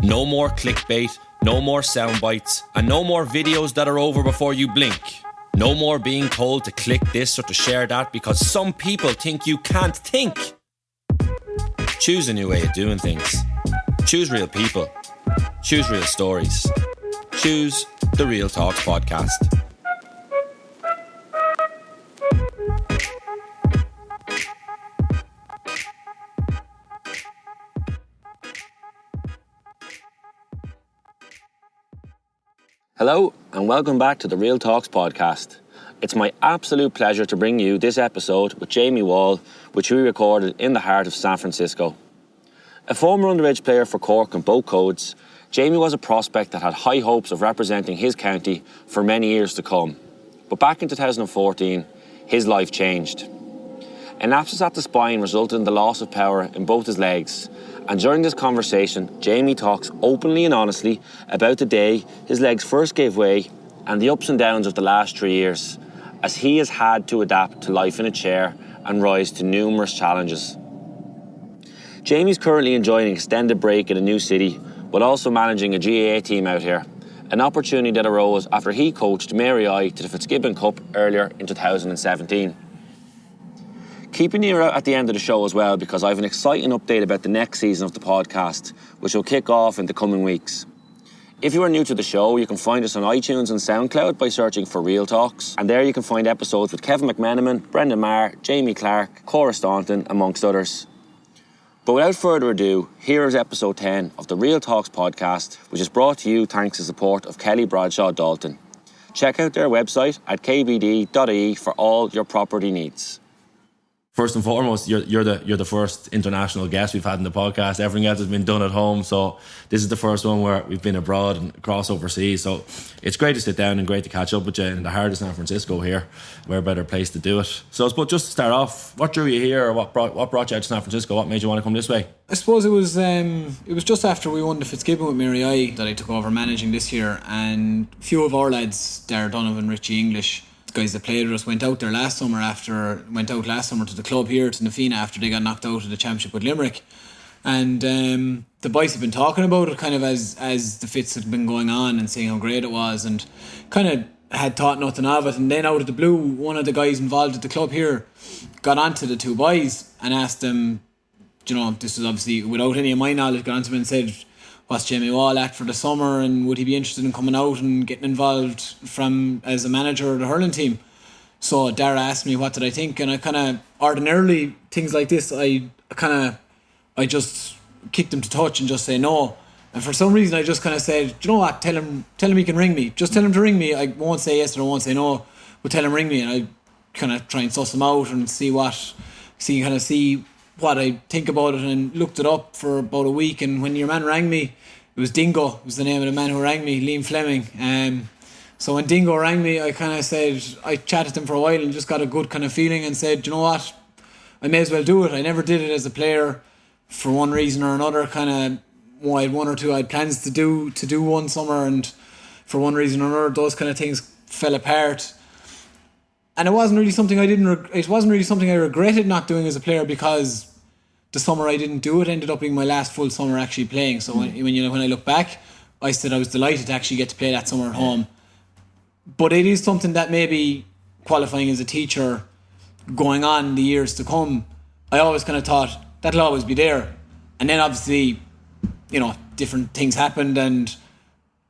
No more clickbait, no more sound bites, and no more videos that are over before you blink. No more being told to click this or to share that because some people think you can't think. Choose a new way of doing things. Choose real people. Choose real stories. Choose the Real Talks podcast. Hello and welcome back to the Real Talks podcast. It's my absolute pleasure to bring you this episode with Jamie Wall, which we recorded in the heart of San Francisco. A former underage player for Cork and both codes, Jamie was a prospect that had high hopes of representing his county for many years to come. But back in 2014, his life changed. An abscess at the spine resulted in the loss of power in both his legs. And during this conversation, Jamie talks openly and honestly about the day his legs first gave way and the ups and downs of the last 3 years, as he has had to adapt to life in a chair and rise to numerous challenges. Jamie's currently enjoying an extended break in a new city, while also managing a GAA team out here, an opportunity that arose after he coached Mary I to the Fitzgibbon Cup earlier in 2017. Keep an ear out at the end of the show as well, because I have an exciting update about the next season of the podcast, which will kick off in the coming weeks. If you are new to the show, you can find us on iTunes and SoundCloud by searching for Real Talks, and there you can find episodes with Kevin McMenamin, Brendan Maher, Jamie Clark, Cora Staunton, amongst others. But without further ado, here is episode 10 of the Real Talks podcast, which is brought to you thanks to support of Kelly Bradshaw Dalton. Check out their website at kbd.ie for all your property needs. First and foremost, you're the first international guest we've had in the podcast. Everything else has been done at home, so this is the first one where we've been abroad and across overseas. So it's great to sit down and great to catch up with you in the heart of San Francisco here. Where a better place to do it? So I suppose just to start off, what drew you here, or what brought you out to San Francisco? What made you want to come this way? I suppose it was just after we won the Fitzgibbon with Mary I that I took over managing this year, and a few of our lads, Darragh Donovan, Richie English, guys that played with us, went out last summer to the club here to Nafina after they got knocked out of the championship with Limerick. And the boys have been talking about it kind of as the Fitz had been going on and saying how great it was, and kind of had thought nothing of it. And then out of the blue, one of the guys involved at the club here got onto the two boys and asked them, this was obviously without any of my knowledge, got onto them and said, what's Jamie Wall at for the summer, and would he be interested in coming out and getting involved as a manager of the hurling team? So Darragh asked me what did I think, and I kind of, ordinarily things like this, I just kicked him to touch and just say no. And for some reason I just kind of said, do you know what, tell him he can ring me. Just tell him to ring me. I won't say yes or I won't say no, but tell him ring me, and I kind of try and suss him out and see what I think about it, and looked it up for about a week. And when your man rang me, it was Dingo, was the name of the man who rang me, Liam Fleming. So when Dingo rang me, I kind of said, I chatted to him for a while and just got a good kind of feeling and said, you know what, I may as well do it. I never did it as a player for one reason or another. Kind of, I had one or two I had plans to do one summer, and for one reason or another, those kind of things fell apart. And it wasn't really something I regretted not doing as a player, because the summer I didn't do it ended up being my last full summer actually playing. So when I look back, I said I was delighted to actually get to play that summer at home. But it is something that maybe qualifying as a teacher going on in the years to come, I always kind of thought that'll always be there. And then obviously, different things happened, and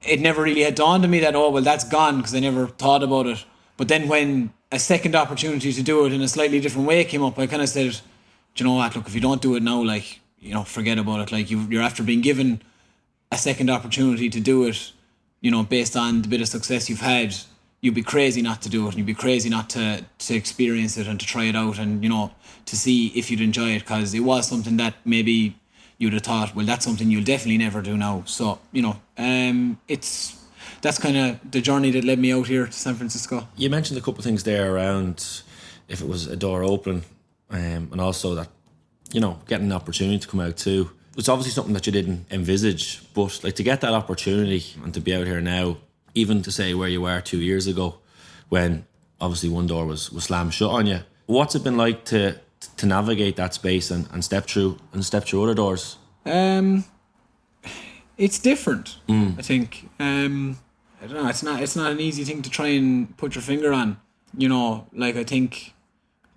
it never really had dawned on me that, that's gone, because I never thought about it. But then when a second opportunity to do it in a slightly different way came up, I kind of said, do you know what, look, if you don't do it now, forget about it. Like, you're after being given a second opportunity to do it, based on the bit of success you've had, you'd be crazy not to do it, and you'd be crazy not to experience it and to try it out and, to see if you'd enjoy it, because it was something that maybe you'd have thought, that's something you'll definitely never do now. So, that's kind of the journey that led me out here to San Francisco. You mentioned a couple of things there around if it was a door open, and also that, getting an opportunity to come out too. It's obviously something that you didn't envisage, but to get that opportunity and to be out here now, even to say where you were 2 years ago, when obviously one door was slammed shut on you, what's it been like to navigate that space and step through other doors? it's different. I think. I don't know. It's not an easy thing to try and put your finger on. You know, like, I think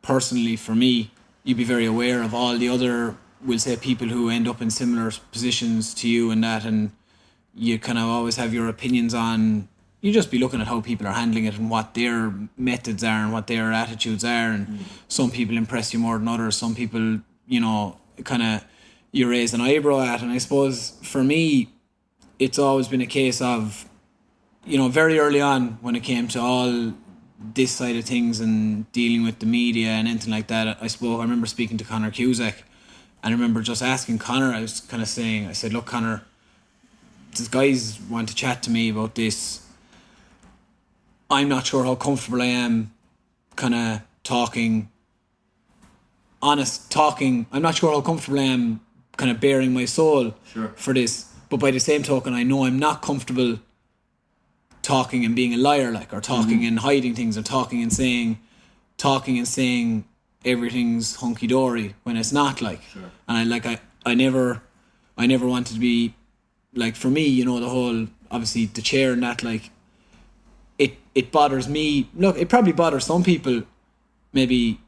personally for me, you'd be very aware of all the other, we'll say, people who end up in similar positions to you and that, and you kind of always have your opinions on. You just be looking at how people are handling it and what their methods are and what their attitudes are, and some people impress you more than others. Some people, you know, kind of you raise an eyebrow at. And I suppose for me, it's always been a case of, you know, very early on when it came to all this side of things and dealing with the media and anything like that, I remember speaking to Conor Cusack, and I remember just asking Conor, I was kind of saying, I said, look, Conor, these guys want to chat to me about this. I'm not sure how comfortable I am kind of talking. I'm not sure how comfortable I am kind of bearing my soul for this. But by the same token, I know I'm not comfortable talking and being a liar, like, or talking and hiding things, or talking and saying everything's hunky dory when it's not, like. And I never wanted to be, like, for me, you know, the whole, obviously the chair and that, like, it bothers me. Look, it probably bothers some people, maybe,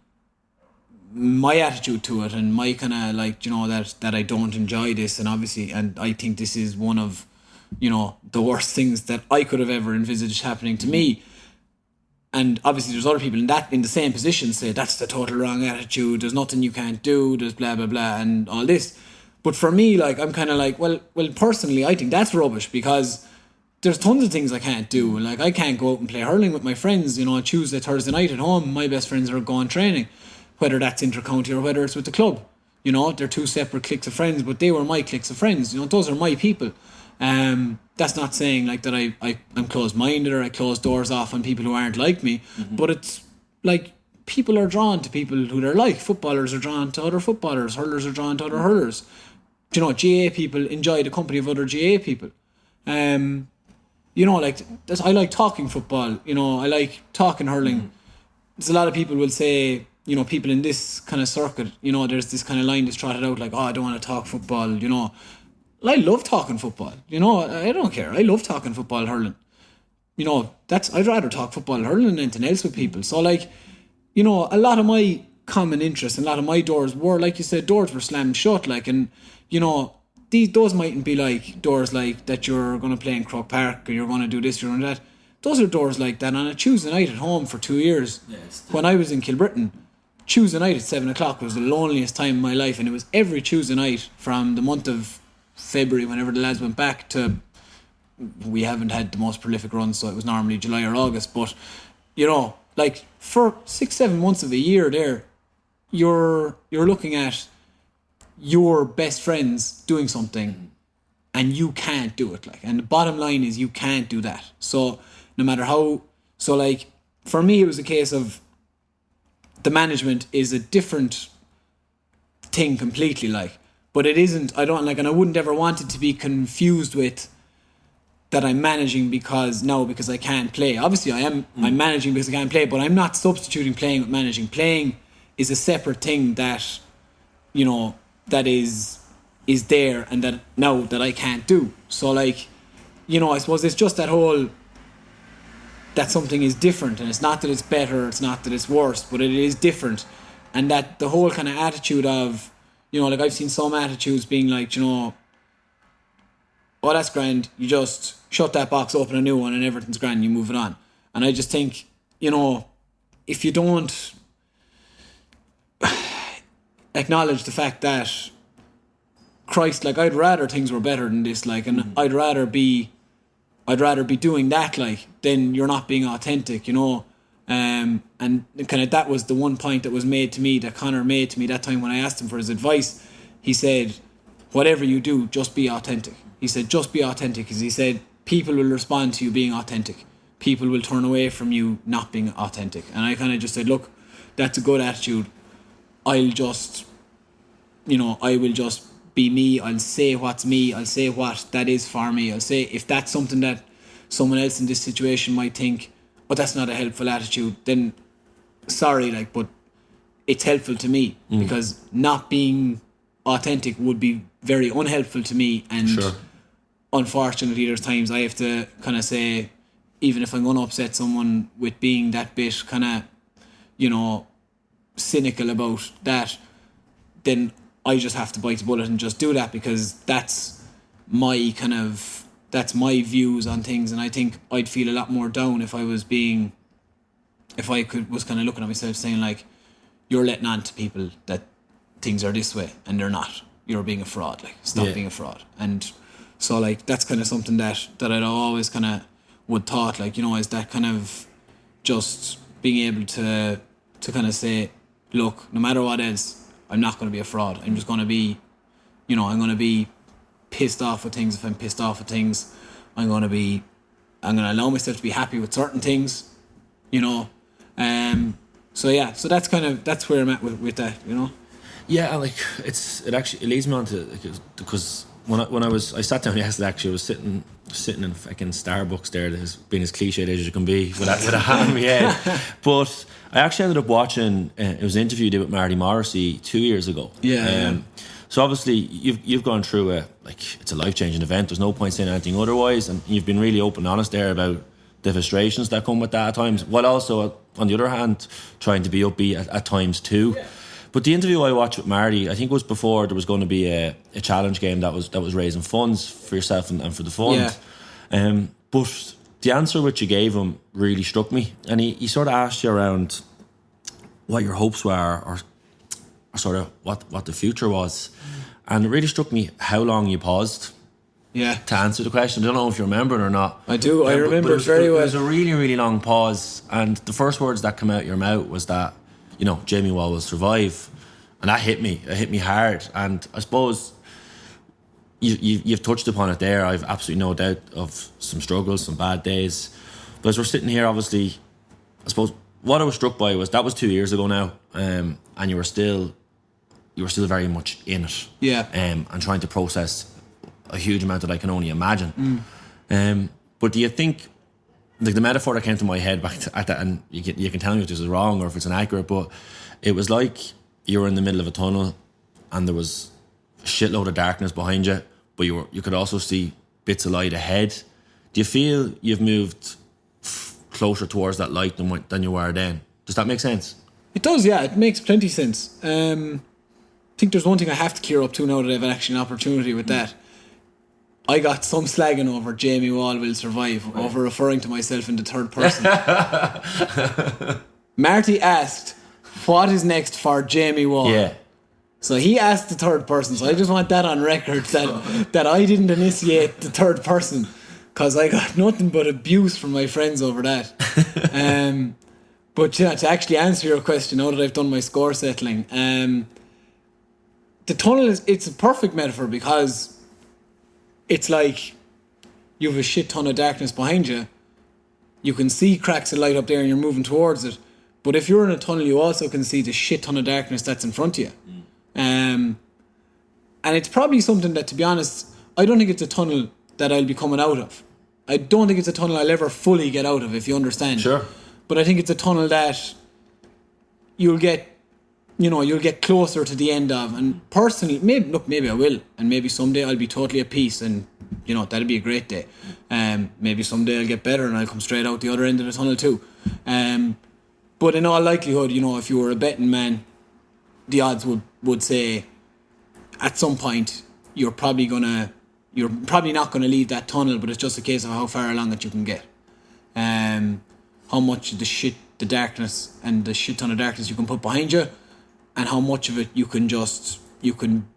my attitude to it and my kind of, like, you know, that I don't enjoy this, and obviously, and I think this is one of, you know, the worst things that I could have ever envisaged happening to me. And obviously there's other people in the same position say that's the total wrong attitude, there's nothing you can't do, there's blah blah blah and all this. But for me, like, I'm kind of like, well personally, I think that's rubbish, because there's tons of things I can't do. Like, I can't go out and play hurling with my friends, you know, on Tuesday, Thursday night at home. My best friends are going training, whether that's inter-county or whether it's with the club. You know, they're two separate cliques of friends, but they were my cliques of friends. You know, those are my people. That's not saying, like, that I'm closed-minded or I close doors off on people who aren't like me, but it's like, people are drawn to people who they're like. Footballers are drawn to other footballers. Hurlers are drawn to other hurlers. You know, GA people enjoy the company of other GA people. You know, like, I like talking football. You know, I like talking hurling. There's a lot of people will say, you know, people in this kind of circuit, you know, there's this kind of line that's trotted out, like, oh, I don't want to talk football, you know. I love talking football, you know, I don't care. I love talking football, hurling. You know, I'd rather talk football, hurling than anything else with people. So, like, you know, a lot of my common interests and a lot of my doors were, like you said, doors were slammed shut, like, and, you know, those mightn't be like doors like that you're going to play in Croke Park or you're going to do this, you're going to do that. Those are doors like that on a Tuesday night at home for 2 years. When I was in Kilbrittain, Tuesday night at 7 o'clock was the loneliest time of my life, and it was every Tuesday night from the month of February, whenever the lads went back, to, we haven't had the most prolific run, so it was normally July or August, but, you know, like, for 6-7 months of a year there, you're looking at your best friends doing something and you can't do it, like, and the bottom line is you can't do that. So no matter how, so, like, for me it was a case of the management is a different thing completely, like, but it isn't, I don't, like, and I wouldn't ever want it to be confused with that I'm managing because I can't play. Obviously I'm managing because I can't play, but I'm not substituting playing with managing. Playing is a separate thing that, you know, that is there, and that now that I can't do. So, like, you know, I suppose it's just that whole, that something is different, and it's not that it's better, it's not that it's worse, but it is different. And that the whole kind of attitude of, you know, like, I've seen some attitudes being like, you know, oh, that's grand, you just shut that box, open a new one, and everything's grand, you move it on. And I just think, you know, if you don't acknowledge the fact that, Christ, like, I'd rather things were better than this, like, and I'd rather be doing that, like, then you're not being authentic, you know. And kind of that was the one point that was made to me, that Conor made to me that time when I asked him for his advice. He said, whatever you do, just be authentic. He said, just be authentic, because he said, people will respond to you being authentic. People will turn away from you not being authentic. And I kind of just said, look, that's a good attitude. I'll just, you know, I will just be me. I'll say what's me. I'll say what that is for me. I'll say, if that's something that someone else in this situation might think, but that's not a helpful attitude, then sorry, like, but it's helpful to me, because not being authentic would be very unhelpful to me, and unfortunately there's times I have to kind of say, even if I'm going to upset someone with being that bit kind of, you know, cynical about that, then I just have to bite the bullet and just do that, because that's my views on things. And I think I'd feel a lot more down if I was kind of looking at myself saying like, you're letting on to people that things are this way and they're not. You're being a fraud. Like, stop being a fraud. And so like that's kind of something that I'd always kind of would thought, like, you know, is that kind of just being able to kind of say, look, no matter what else, I'm not going to be a fraud. I'm just going to be, you know, I'm going to be pissed off with things. If I'm pissed off with things, I'm going to allow myself to be happy with certain things, you know. So that's where I'm at with that, you know. Yeah, like it leads me on to, because when I sat down yesterday, actually I was sitting in fucking Starbucks there, that has been as cliched as you can be with a hand in my head. But I actually ended up watching it was an interview you did with Marty Morrissey 2 years ago. So obviously you've gone through it's a life-changing event. There's no point saying anything otherwise, and you've been really open and honest there about the frustrations that come with that at times, while also on the other hand trying to be upbeat at times too. But the interview I watched with Marty, I think it was before there was going to be a challenge game that was raising funds for yourself and for the fund. But the answer which you gave him really struck me, and he sort of asked you around what your hopes were, or sort of what the future was. And it really struck me how long you paused to answer the question. I don't know if you remember it or not. I do. I remember it very well. It was a really, really long pause, and the first words that came out of your mouth was that, you know, Jamie Wall will survive. And that hit me. It hit me hard. And I suppose you've touched upon it there. I've absolutely no doubt of some struggles, some bad days. But as we're sitting here, obviously, I suppose what I was struck by was that was 2 years ago now, and you were still very much in it. And trying to process a huge amount that I can only imagine. But do you think, like, the metaphor that came to my head back at that, and you can tell me if this is wrong or if it's inaccurate, but it was like you were in the middle of a tunnel and there was a shitload of darkness behind you, but you could also see bits of light ahead. Do you feel you've moved closer towards that light than you were then? Does that make sense? It does, yeah. It makes plenty of sense. I think there's one thing I have to gear up to now that I have actually an opportunity with that. I got some slagging over Jamie Wall will survive, over referring to myself in the third person. Marty asked, what is next for Jamie Wall? Yeah. So he asked the third person. So I just want that on record, that I didn't initiate the third person, because I got nothing but abuse from my friends over that. But yeah, to actually answer your question, now that I've done my score settling, the tunnel it's a perfect metaphor, because it's like you have a shit ton of darkness behind you. You can see cracks of light up there and you're moving towards it. But if you're in a tunnel, you also can see the shit ton of darkness that's in front of you. And it's probably something that, to be honest, I don't think it's a tunnel that I'll be coming out of. I don't think it's a tunnel I'll ever fully get out of, if you understand. Sure. But I think it's a tunnel that you'll get closer to the end of. And personally, maybe I will. And maybe someday I'll be totally at peace, and, you know, that'll be a great day. Maybe someday I'll get better and I'll come straight out the other end of the tunnel too. But in all likelihood, you know, if you were a betting man, the odds would say at some point you're probably not gonna leave that tunnel, but it's just a case of how far along it you can get. How much of the darkness and the shit ton of darkness you can put behind you, and how much of it you can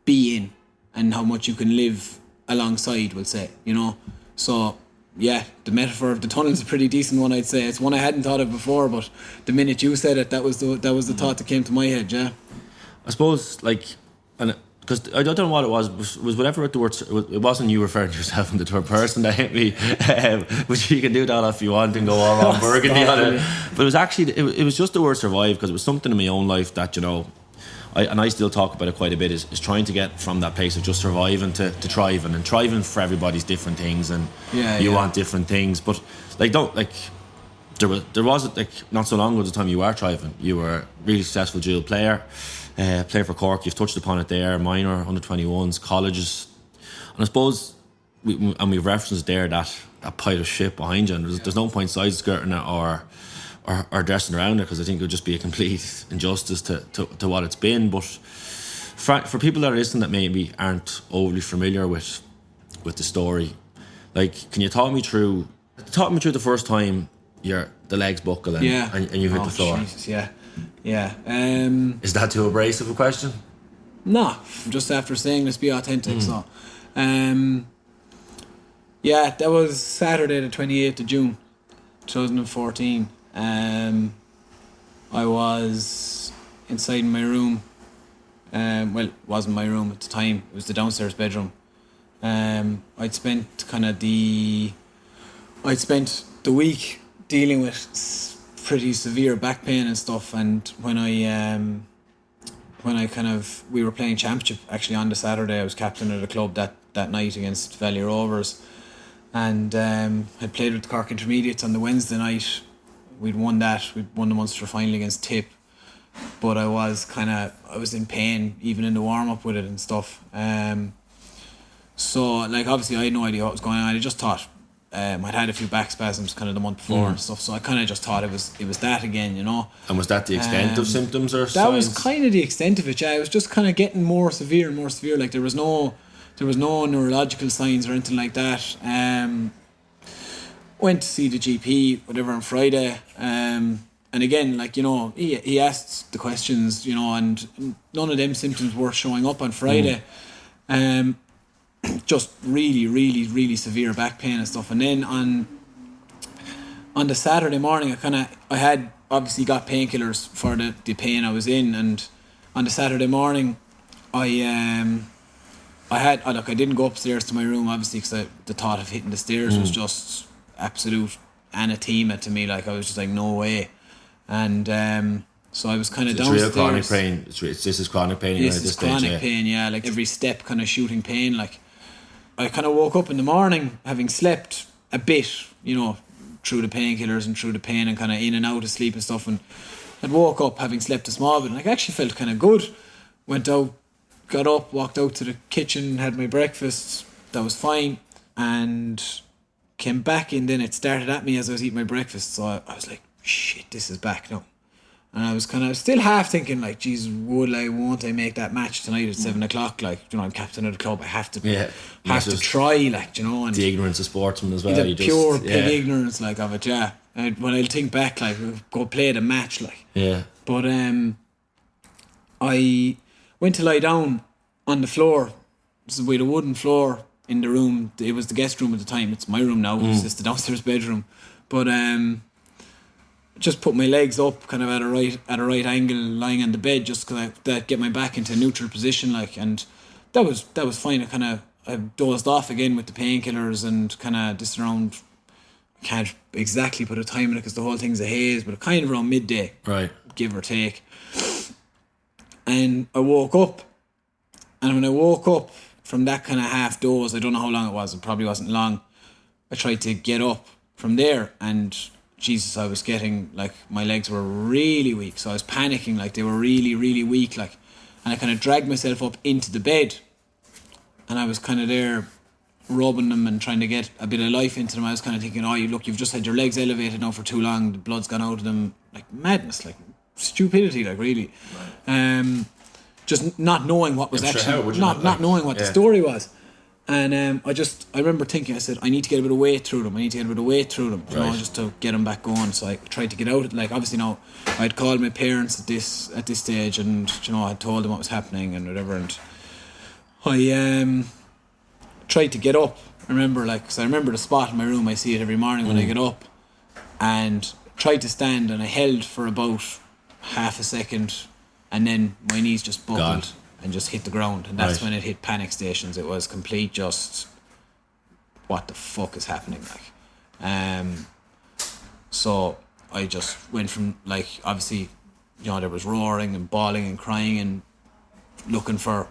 be in, and how much you can live alongside, we'll say, you know. So yeah, the metaphor of the tunnel is a pretty decent one, I'd say. It's one I hadn't thought of before, but the minute you said it, that was the thought that came to my head. Yeah, I suppose, like, and because I don't know what it was whatever the words. It wasn't you referring to yourself in the third person that hit me, which you can do that if you want and go all Ron Burgundy on it. But it was actually it was just the word survive, because it was something in my own life that, you know, I still talk about it quite a bit, is trying to get from that place of just surviving to thriving, and thriving for everybody's different things, and you want different things, but there was like not so long ago the time you were thriving. You were a really successful dual player, playing for Cork. You've touched upon it there, minor, under 21s, colleges, and I suppose we've referenced there that pile of shit behind you, and there's no point side skirting it or dressing around it, because I think it would just be a complete injustice to what it's been. But for people that are listening that maybe aren't overly familiar with the story, like, can you talk me through the first time the legs buckle and you hit the floor? Jesus, yeah. Is that too abrasive a question? No, just after saying, let's be authentic. So, that was Saturday the 28th of June 2014. I was inside my room. Well, it wasn't my room at the time. It was the downstairs bedroom. I'd spent the week dealing with pretty severe back pain and stuff, and when we were playing championship actually on the Saturday, I was captain of the club that night against Valley Rovers, and had played with the Cork Intermediates on the Wednesday night. We'd won the Munster final against Tip, but I was in pain even in the warm up with it and stuff. So like, obviously I had no idea what was going on. I just thought I'd had a few back spasms kind of the month before and stuff, so I kind of just thought it was that again, you know. And was that the extent of symptoms or signs? That was kind of the extent of it. Yeah, it was just kind of getting more severe and more severe. Like there was no neurological signs or anything like that. Went to see the GP whatever on Friday, and again, like, you know, he asked the questions, you know, and none of them symptoms were showing up on Friday. Just really, really, really severe back pain and stuff. And then on the Saturday morning, I had obviously got painkillers for the pain I was in, and on the Saturday morning, I didn't go upstairs to my room, obviously, because the thought of hitting the stairs was just absolute anathema to me. Like, I was just like, no way. And so I was kind of downstairs. It's real chronic pain. This is chronic pain. This is chronic pain, yeah. Like every step kind of shooting pain. Like, I kind of woke up in the morning having slept a bit, you know, through the painkillers and through the pain and kind of in and out of sleep and stuff, and I'd woke up having slept a small bit, and I actually felt kind of good. Went out, got up, walked out to the kitchen, had my breakfast, that was fine, and came back in. Then it started at me as I was eating my breakfast, so I was like, shit, this is back now. And I was still half thinking, like, geez, won't I make that match tonight at 7 o'clock? Like, you know, I'm captain of the club. I have to try, like, you know. And the ignorance of sportsmen as well. The pure pig ignorance, like, of it, yeah. And when I think back, like, go play the match, like. Yeah. But I went to lie down on the floor. This is with a wooden floor in the room. It was the guest room at the time. It's my room now. It's the downstairs bedroom. But just put my legs up kind of at a right angle, lying on the bed, just because I get my back into a neutral position, like, and that was fine. I dozed off again with the painkillers and kind of just around, I can't exactly put a time in it because the whole thing's a haze, but kind of around midday, right, give or take. And I woke up, and when I woke up from that kind of half doze, I don't know how long it was, it probably wasn't long, I tried to get up from there, and Jesus, I was getting, like, my legs were really weak, so I was panicking, like, they were really, really weak, like, and I kind of dragged myself up into the bed, and I was kind of there rubbing them and trying to get a bit of life into them. I was kind of thinking, you've just had your legs elevated now for too long, the blood's gone out of them, like, madness, like, stupidity, like, really. Right. Just not knowing what was not knowing what the story was. And I remember thinking, I said, I need to get a bit of weight through them. You know, just to get them back going. So I tried to get out. Like, obviously now, I'd called my parents at this stage, and, you know, I told them what was happening and whatever. And I tried to get up. I remember the spot in my room. I see it every morning when I get up, and tried to stand, and I held for about half a second, and then my knees just buckled. And just hit the ground, and that's when it hit panic stations. It was complete, just what the fuck is happening, like. So I just went from, like, obviously, you know, there was roaring and bawling and crying and looking for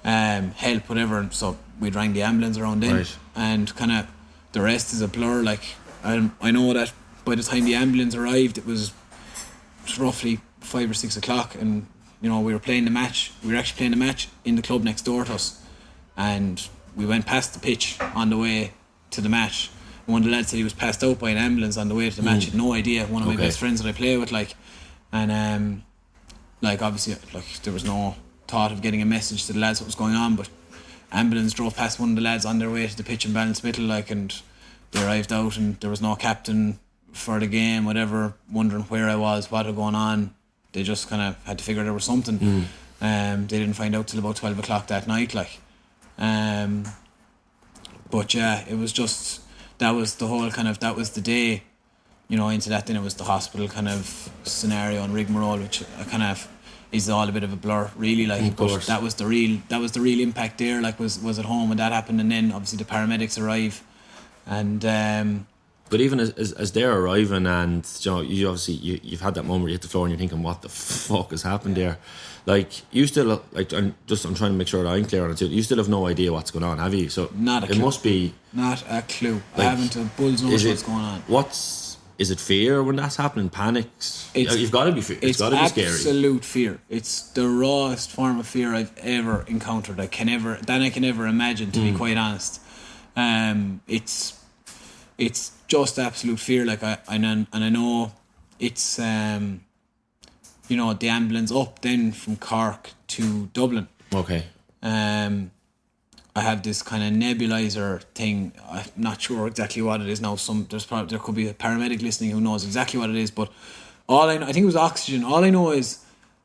help, whatever. And so we rang the ambulance around then, and kind of the rest is a blur. Like, I know that by the time the ambulance arrived, it was roughly 5 or 6 o'clock, and, you know, we were actually playing the match in the club next door to us, and we went past the pitch on the way to the match. One of the lads said he was passed out by an ambulance on the way to the match. He had no idea. One of my best friends that I play with, like, and like obviously, like there was no thought of getting a message to the lads what was going on, but ambulance drove past one of the lads on their way to the pitch in Ballinspittle, like, and they arrived out and there was no captain for the game, whatever, wondering where I was, what was going on. They just kind of had to figure there was something. They didn't find out till about 12 o'clock that night, like. But yeah, it was just, that was the whole kind of, that was the day, you know. Into that then it was the hospital kind of scenario and rigmarole, which kind of is all a bit of a blur, really, like. Of course. That was the real impact there, like, was at home when that happened. And then obviously the paramedics arrive, and but even as they're arriving, and you know, you obviously you've had that moment where you hit the floor and you're thinking, what the fuck has happened there? Like, you still, like, I'm trying to make sure that I'm clear on it too. You still have no idea what's going on, have you? So not a clue. It must be not a clue. Like, I haven't a bull's nose what's going on. Is it fear when that's happening? Panics? You've got to be fear. It's got to be scary. It's absolute fear. It's the rawest form of fear I've ever encountered. I can ever imagine, to be quite honest. It's just absolute fear. Like, I know it's you know, the ambulance up then from Cork to Dublin. Okay. I have this kind of nebulizer thing. I'm not sure exactly what it is now. There could be a paramedic listening who knows exactly what it is. But all I know, I think it was oxygen. All I know is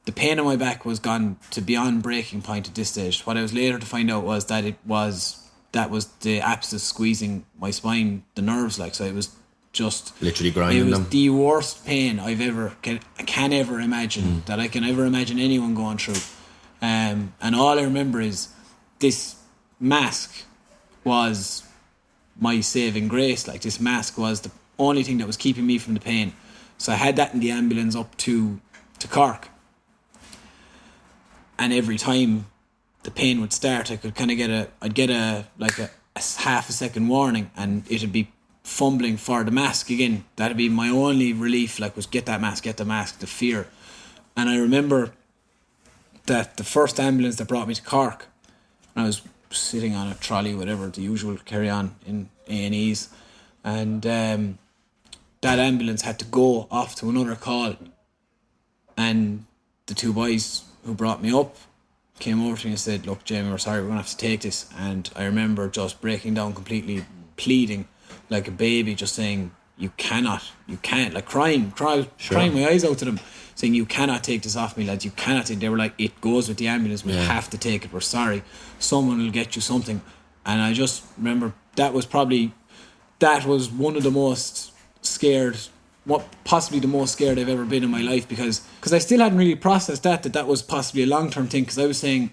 the pain in my back was gone to beyond breaking point at this stage. What I was later to find out was that that was the abscess squeezing my spine, the nerves, like. So it was just literally grinding them. It was the worst pain I can ever imagine, that I can ever imagine anyone going through. And all I remember is this mask was my saving grace. Like, this mask was the only thing that was keeping me from the pain. So I had that in the ambulance up to Cork, and every time the pain would start, I could kind of I'd get a half a second warning, and it'd be fumbling for the mask again. That'd be my only relief, like, was get the mask, the fear. And I remember that the first ambulance that brought me to Cork, I was sitting on a trolley, whatever, the usual carry-on in A&Es, and that ambulance had to go off to another call, and the two boys who brought me up came over to me and said, "Look, Jamie, we're sorry, we're going to have to take this." And I remember just breaking down completely, pleading like a baby, just saying, you can't, like, crying my eyes out to them, saying, "You cannot take this off me, lads, you cannot take." They were like, "It goes with the ambulance, we have to take it, we're sorry, someone will get you something." And I just remember that was one of the most scared, possibly the most scared I've ever been in my life, because I still hadn't really processed that was possibly a long-term thing, because I was saying,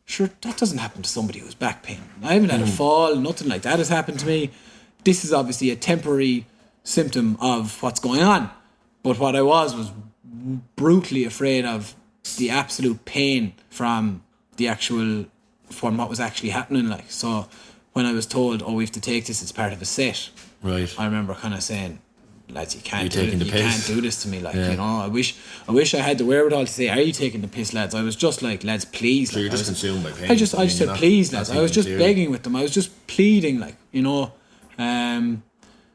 sure, that doesn't happen to somebody who's back pain. I haven't had a fall, nothing like that has happened to me. This is obviously a temporary symptom of what's going on. But what I was brutally afraid of the absolute pain from what was actually happening, like. So when I was told, "Oh, we have to take this, it's part of a set," right, I remember kind of saying, "Lads, you can't do this to me, like, you know. I wish I had the wherewithal to say, 'Are you taking the piss, lads?' I was just like, 'Lads, please.'" So like, you're just consumed by pain. I just said, "Please, lads." I was just begging with them. I was just pleading, like, you know.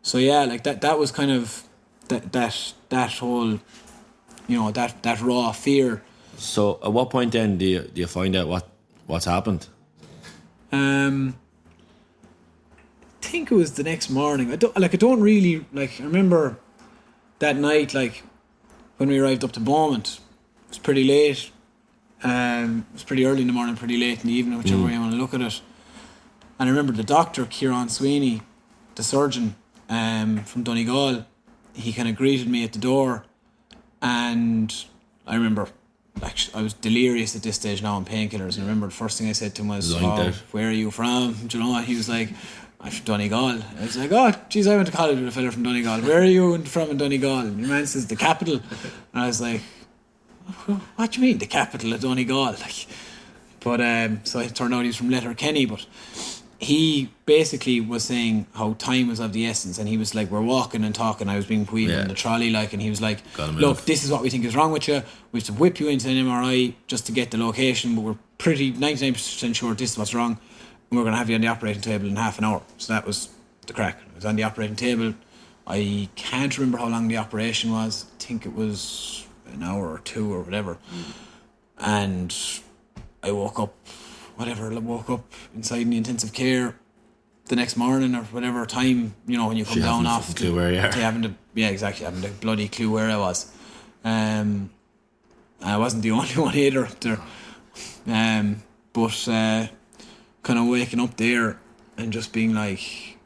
So yeah, like that was kind of that whole, you know, that raw fear. So at what point then do you find out what's happened? I think it was the next morning. I remember that night, like, when we arrived up to Beaumont, it was pretty late. It was pretty early in the morning, pretty late in the evening, whichever way you want to look at it. And I remember the doctor, Kieran Sweeney, the surgeon from Donegal, he kind of greeted me at the door, and I remember, I was delirious at this stage now on painkillers, and I remember the first thing I said to him was, "Where are you from?" Do you know? He was like, "I'm from Donegal." I was like, "Oh, geez, I went to college with a fella from Donegal. Where are you from in Donegal?" And your man says, "The capital." And I was like, "What do you mean, the capital of Donegal?" Like, but so it turned out he was from Letterkenny, but he basically was saying how time was of the essence, and he was like, "We're walking and talking." I was being wheeled in the trolley, like, and he was like, "Look, this is what we think is wrong with you. We have to whip you into an MRI just to get the location, but we're pretty 99% sure this is what's wrong." we're going to have you on the operating table in half an hour. So that was the crack. I was on the operating table. I can't remember how long the operation was. I think it was an hour or two or whatever. And I woke up inside in the intensive care the next morning or whatever time, you know, when you come down off. Clue where you are. Having a bloody clue where I was. I wasn't the only one either up there. But kind of waking up there and just being like,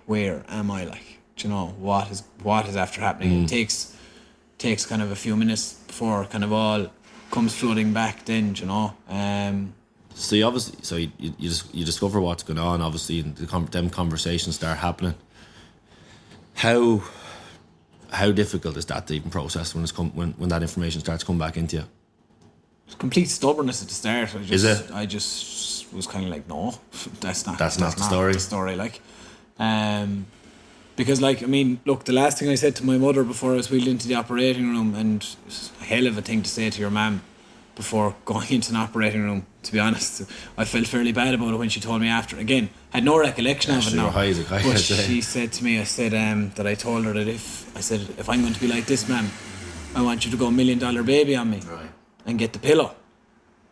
where am I? Like, do you know, what is after happening? It takes kind of a few minutes before kind of all comes flooding back then, do you know. So you discover what's going on, obviously, and them conversations start happening. How difficult is that to even process when that information starts coming back into you? It's complete stubbornness at the start. Is it? I just was kind of like, no, that's not the story. Like, because, like, I mean, look, the last thing I said to my mother before I was wheeled into the operating room, and it's a hell of a thing to say to your mum before going into an operating room, to be honest. I felt fairly bad about it when she told me after. Again, had no recollection of it now. But she said to me, I said that I told her that if I'm going to be like this, ma'am, I want you to go $1 million baby on me, right, and get the pillow.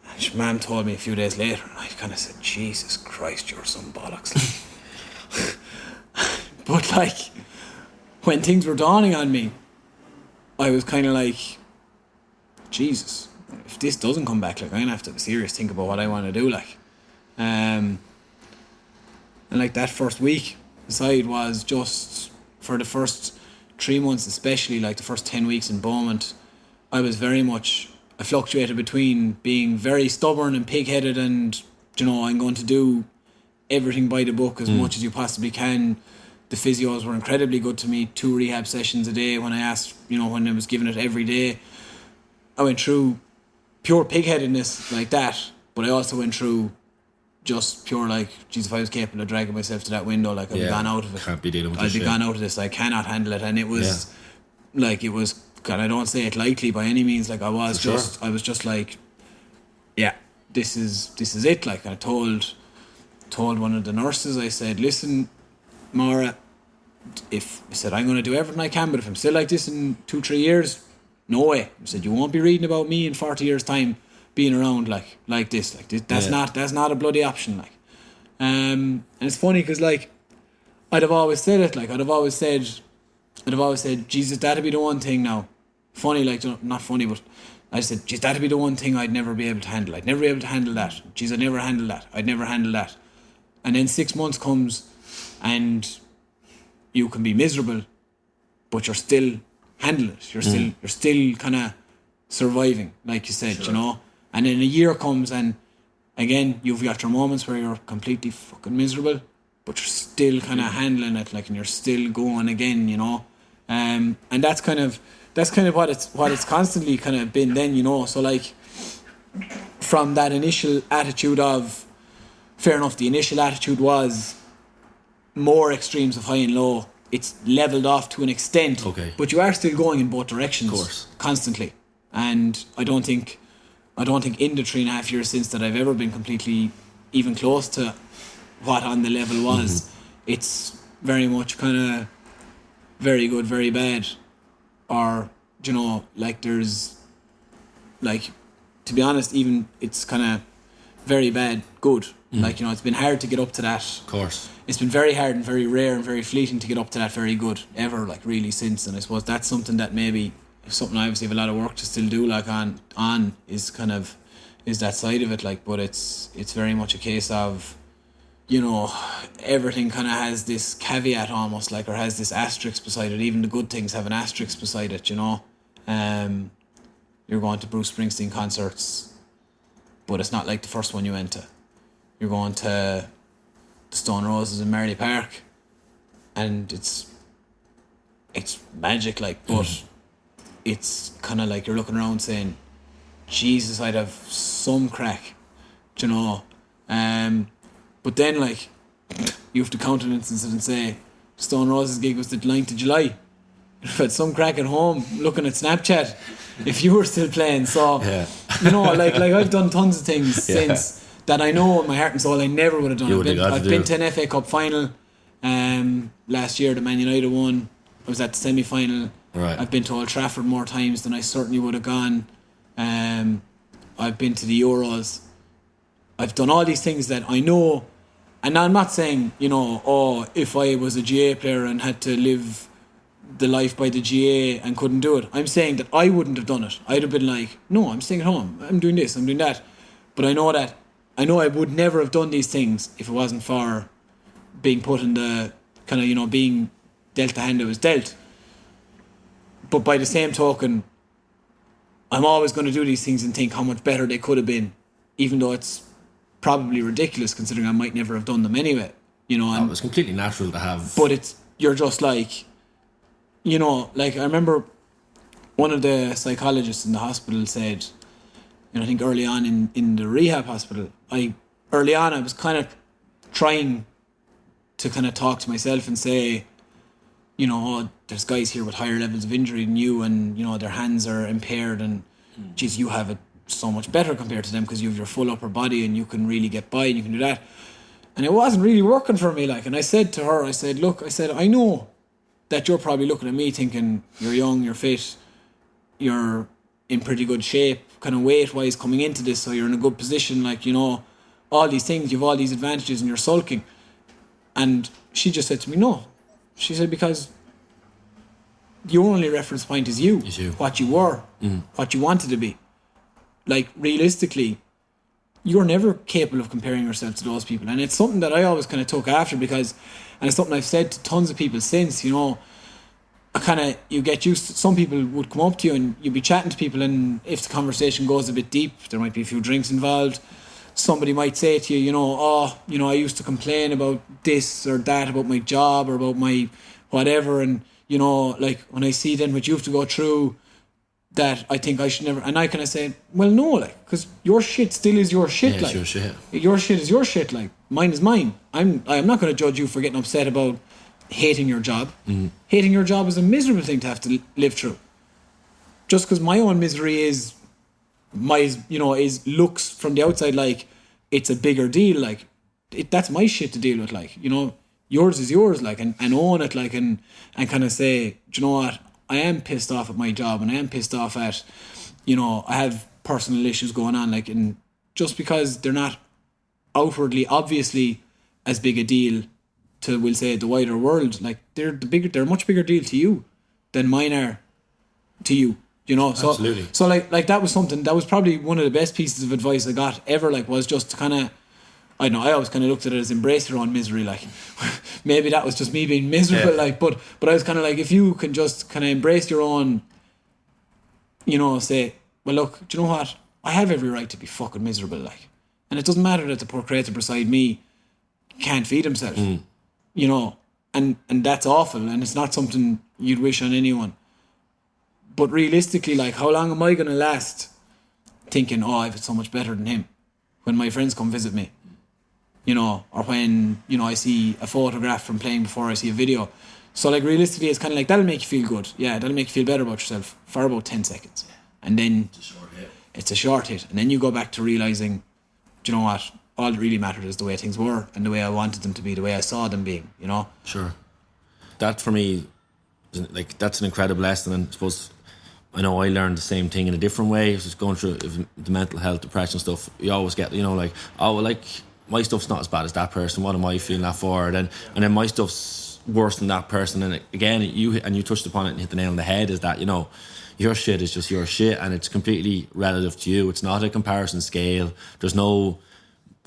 And ma'am told me a few days later, and I kind of said, Jesus Christ, you're some bollocks. But like, when things were dawning on me, I was kind of like, Jesus, if this doesn't come back, like, I'm gonna have to have a serious think about what I want to do, like. And like that first week aside was just, for the first 3 months especially, like the first 10 weeks in Beaumont, I fluctuated between being very stubborn and pig-headed and, you know, I'm going to do everything by the book as much as you possibly can. The physios were incredibly good to me, 2 rehab sessions a day when I was given it every day. I went through pure pig-headedness like that, but I also went through just pure, like, geez, if I was capable of dragging myself to that window, like, I'd be gone out of it. Can't be dealing with I'd be gone out of this. I cannot handle it. And it was, like, it was, God, I don't say it lightly by any means, like, I was just like, yeah, this is it. Like, I told one of the nurses, I said, listen, Maura, I said, I'm going to do everything I can, but if I'm still like this in 2-3 years, no way. I said, you won't be reading about me in 40 years' time being around like this. That's not a bloody option. Like, and it's funny because, like, I'd have always said it. Like, I'd have always said, Jesus, that'd be the one thing now. Funny, like, not funny, but I said, geez, that'd be the one thing I'd never be able to handle. I'd never be able to handle that. Geez, I'd never handle that. And then 6 months comes, and you can be miserable, but you're still handling it. You're still kind of surviving, like you said, you know. And then a year comes, and again, you've got your moments where you're completely fucking miserable, but you're still kind of handling it, like, and you're still going again, you know. And that's kind of what it's constantly kind of been then, you know. So, like, from that initial attitude of, fair enough, the initial attitude was more extremes of high and low. It's leveled off to an extent, okay, but you are still going in both directions, of course, constantly. And I don't think in the 3.5 years since that I've ever been completely even close to what on the level was. It's very much kind of very good, very bad, or, you know, like, there's, like, to be honest, even it's kind of very bad, good. Like, you know, it's been hard to get up to that. Of course. It's been very hard and very rare and very fleeting to get up to that very good ever, like, really, since. And I suppose that's something that maybe, something I obviously have a lot of work to still do, like, on is that side of it, like, but it's very much a case of, you know, everything kind of has this caveat almost, like, or has this asterisk beside it. Even the good things have an asterisk beside it, you know. You're going to Bruce Springsteen concerts, but it's not like the first one you went to. You're going to the Stone Roses in Marley Park, and it's magic, like, but it's kind of like you're looking around saying, Jesus, I'd have some crack, you know. But then, like, you have to countenance it and say, Stone Roses gig was the 9th of July. You'd have had some crack at home looking at Snapchat if you were still playing. So, you know, like I've done tons of things since that I know in my heart and soul I never would have done. I've been to an FA Cup final last year, the Man United one. I was at the semi-final. Right. I've been to Old Trafford more times than I certainly would have gone. I've been to the Euros. I've done all these things that I know, and I'm not saying, if I was a GA player and had to live the life by the GA and couldn't do it. I'm saying that I wouldn't have done it. I'd have been like, no, I'm staying at home. I'm doing this, I'm doing that. But I know I would never have done these things if it wasn't for being put in the kind of, being dealt the hand that was dealt. But by the same token, I'm always going to do these things and think how much better they could have been, even though it's probably ridiculous considering I might never have done them anyway. It was completely natural to have. But you're just like, I remember one of the psychologists in the hospital said, I think early on in the rehab hospital, I was kind of trying to kind of talk to myself and say, there's guys here with higher levels of injury than you, and their hands are impaired, and geez, you have it so much better compared to them because you have your full upper body and you can really get by and you can do that. And it wasn't really working for me, and I said to her, I know that you're probably looking at me thinking you're young, you're fit, you're in pretty good shape, kind of weight-wise coming into this, so you're in a good position, all these things, you have all these advantages and you're sulking. And she just said to me, no. She said, because your only reference point is you. What you were, what you wanted to be. Realistically, you're never capable of comparing yourself to those people. And it's something that I always kind of took after and it's something I've said to tons of people since, you get used to, some people would come up to you and you'd be chatting to people, and if the conversation goes a bit deep, there might be a few drinks involved. Somebody might say to you, I used to complain about this or that, about my job or about my whatever, and, when I see then what you have to go through, that I think I should never, and I kind of say, well, no, because your shit still is your shit, it's your shit. Your shit is your shit, mine is mine. I'm not going to judge you for getting upset about hating your job. Hating your job is a miserable thing to have to live through. Just because my own misery is looks from the outside like it's a bigger deal, that's my shit to deal with, yours is yours, and own it, and kind of say, do you know what, I am pissed off at my job, and I am pissed off at, I have personal issues going on, and just because they're not outwardly obviously as big a deal to, we'll say, the wider world, they're a much bigger deal to you than mine are to you. So absolutely. So that was something that was probably one of the best pieces of advice I got ever. Was just to kind of, I always kind of looked at it as embrace your own misery. Maybe that was just me being miserable. But I was kind of if you can just kind of embrace your own, say, well, look, do you know what? I have every right to be fucking miserable. And it doesn't matter that the poor creature beside me can't feed himself. And that's awful, and it's not something you'd wish on anyone. But realistically, how long am I going to last thinking, I've it so much better than him when my friends come visit me? Or when, I see a photograph from playing before I see a video. So realistically, it's kind of that'll make you feel good. Yeah, that'll make you feel better about yourself for about 10 seconds. And then it's a short hit. And then you go back to realising, do you know what? All that really mattered is the way things were and the way I wanted them to be, the way I saw them being, Sure. That for me, that's an incredible lesson, and I suppose I know I learned the same thing in a different way. Just going through the mental health, depression stuff, you always get, my stuff's not as bad as that person. What am I feeling that for? And then my stuff's worse than that person. And again, you touched upon it and hit the nail on the head. Is that your shit is just your shit, and it's completely relative to you. It's not a comparison scale. There's no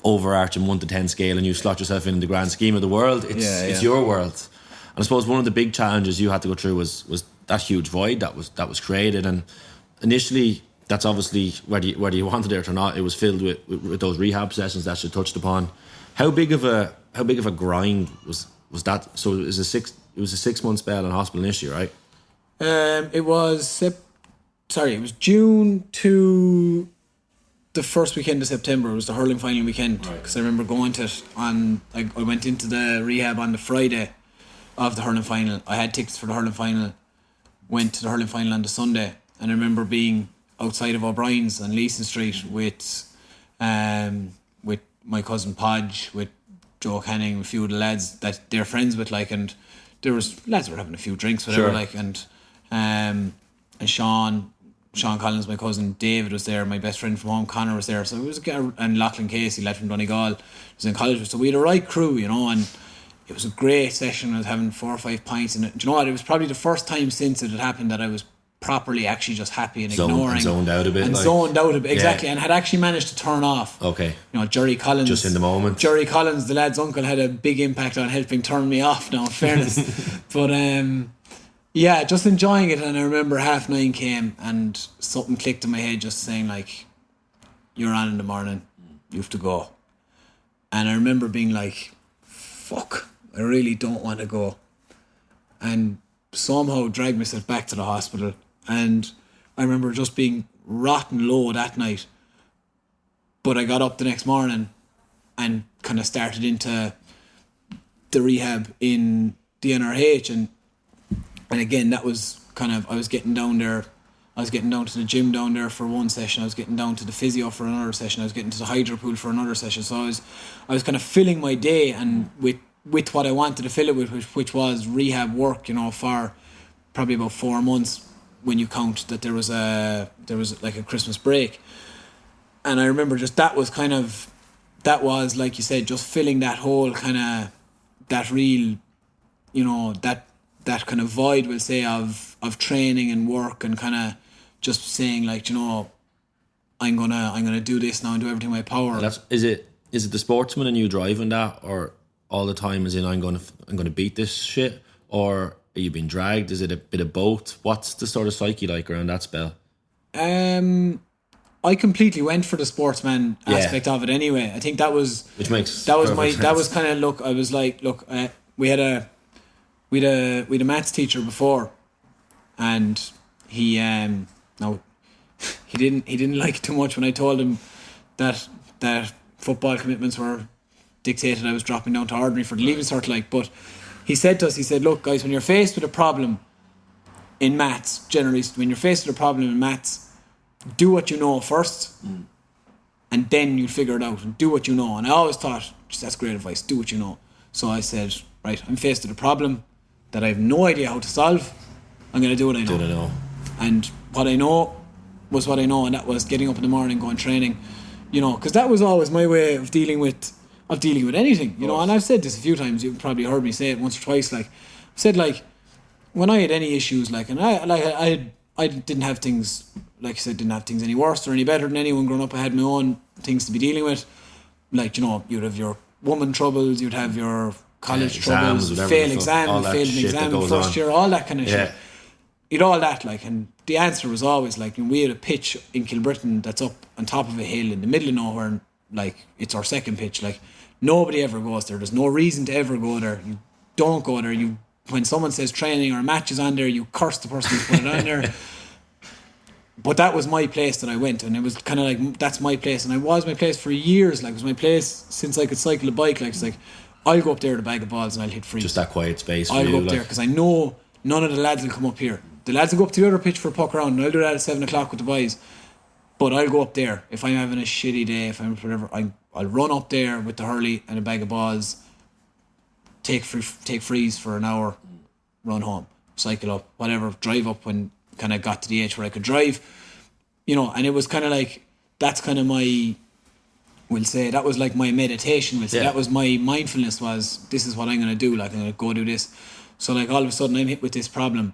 overarching 1 to 10 scale, and you slot yourself in the grand scheme of the world. It's your world. And I suppose one of the big challenges you had to go through was that huge void that was created. And initially, that's obviously whether you wanted it or not, it was filled with those rehab sessions that you touched upon. How big of a grind was that? So it was a 6-month spell in hospital initially, right? It was June to the first weekend of September. It was the hurling final weekend, because I remember going to it I went into the rehab on the Friday of the hurling final. I had tickets for the hurling final, went to the hurling final on the Sunday, and I remember being outside of O'Brien's on Leeson Street with my cousin Podge, with Joe Canning, a few of the lads that they're friends with, like, and there was lads were having a few drinks, whatever, Sure. like, and Sean Collins, my cousin David was there, my best friend from home Connor was there, so it was and Lachlan Casey, lad from Donegal, was in college, so we had a right crew, you know, and it was a great session. I was having 4 or 5 pints, and do you know what? It was probably the first time since it had happened that I was properly actually just happy and ignoring and zoned out a bit, and like. zoned out a bit, exactly, Yeah. and had actually managed to turn off. Okay. You know, Jerry Collins, Just in the moment. Jerry Collins, the lad's uncle, had a big impact on helping turn me off now, in fairness. But yeah, just enjoying it. And I remember 9:30 came and something clicked in my head, just saying, like, you're on in the morning, you have to go. And I remember being like, fuck, I really don't want to go. And somehow dragged myself back to the hospital. And I remember just being rotten low that night. But I got up the next morning and kind of started into the rehab in the NRH. And again, that was kind of, I was getting down there. I was getting down to the gym down there for one session. I was getting down to the physio for another session. I was getting to the hydro pool for another session. So I was kind of filling my day and with what I wanted to fill it with, which was rehab work, you know, for probably about 4 months when you count that there was like a Christmas break. And I remember just that was, like you said, just filling that whole kind of, that real, you know, that kind of void, we'll say, of training and work, and kind of just saying, like, you know, I'm gonna do this now and do everything in my power. Is it the sportsman in you driving that, or all the time as in I'm gonna beat this shit, or are you being dragged? Is it a bit of both? What's the sort of psyche like around that spell? I completely went for the sportsman aspect of it anyway. I think that was perfect that sense. was kind of, look, I was like, look, we had a maths teacher before, and he didn't like it too much when I told him that football commitments were dictated. I was dropping down to ordinary for the leaving cert, like, but he said to us, he said, look, guys, when you're faced with a problem in maths, generally, when you're faced with a problem in maths, do what you know first, and then you'll figure it out, and do what you know. And I always thought, that's great advice, do what you know. So I said, right, I'm faced with a problem that I have no idea how to solve. I'm going to do what I know. And what I know was what I know, and that was getting up in the morning, going training, you know, because that was always my way of dealing with anything, you know. And I've said this a few times, you've probably heard me say it once or twice, like, I've said, like, when I had any issues, like, and I didn't have things, like I said, didn't have things any worse or any better than anyone growing up. I had my own things to be dealing with, like, you know, you'd have your woman troubles, you'd have your college exams, troubles, whatever fail the fuck, exam, all that failed an shit exam that in goes first on. year, all that kind of Yeah. shit. You'd all that, like, and the answer was always, like, we had a pitch in Kilbrittain that's up on top of a hill in the middle of nowhere, and, like, it's our second pitch. Like, nobody ever goes there. There's no reason to ever go there. You don't go there. When someone says training or a match is on there, you curse the person who put it on there. But that was my place that I went, and it was kind of like, that's my place, and it was my place for years. Like, it was my place since I could cycle a bike. Like, it's like, I'll go up there to bag of balls and I'll hit free. Just that quiet space for I'll you. go up there because I know none of the lads will come up here. The lads will go up to the other pitch for a puck around, and I'll do that at 7 o'clock with the boys. But I'll go up there if I'm having a shitty day, if I'm whatever. I'll run up there with the hurley and a bag of balls, take freeze for an hour, run home, cycle up, whatever, drive up when kind of got to the age where I could drive, you know. And it was kind of like, that's kind of my, we'll say, that was like my meditation, we'll say. Yeah. That was my mindfulness, was, this is what I'm going to do, like, I'm going to go do this. So, like, all of a sudden I'm hit with this problem,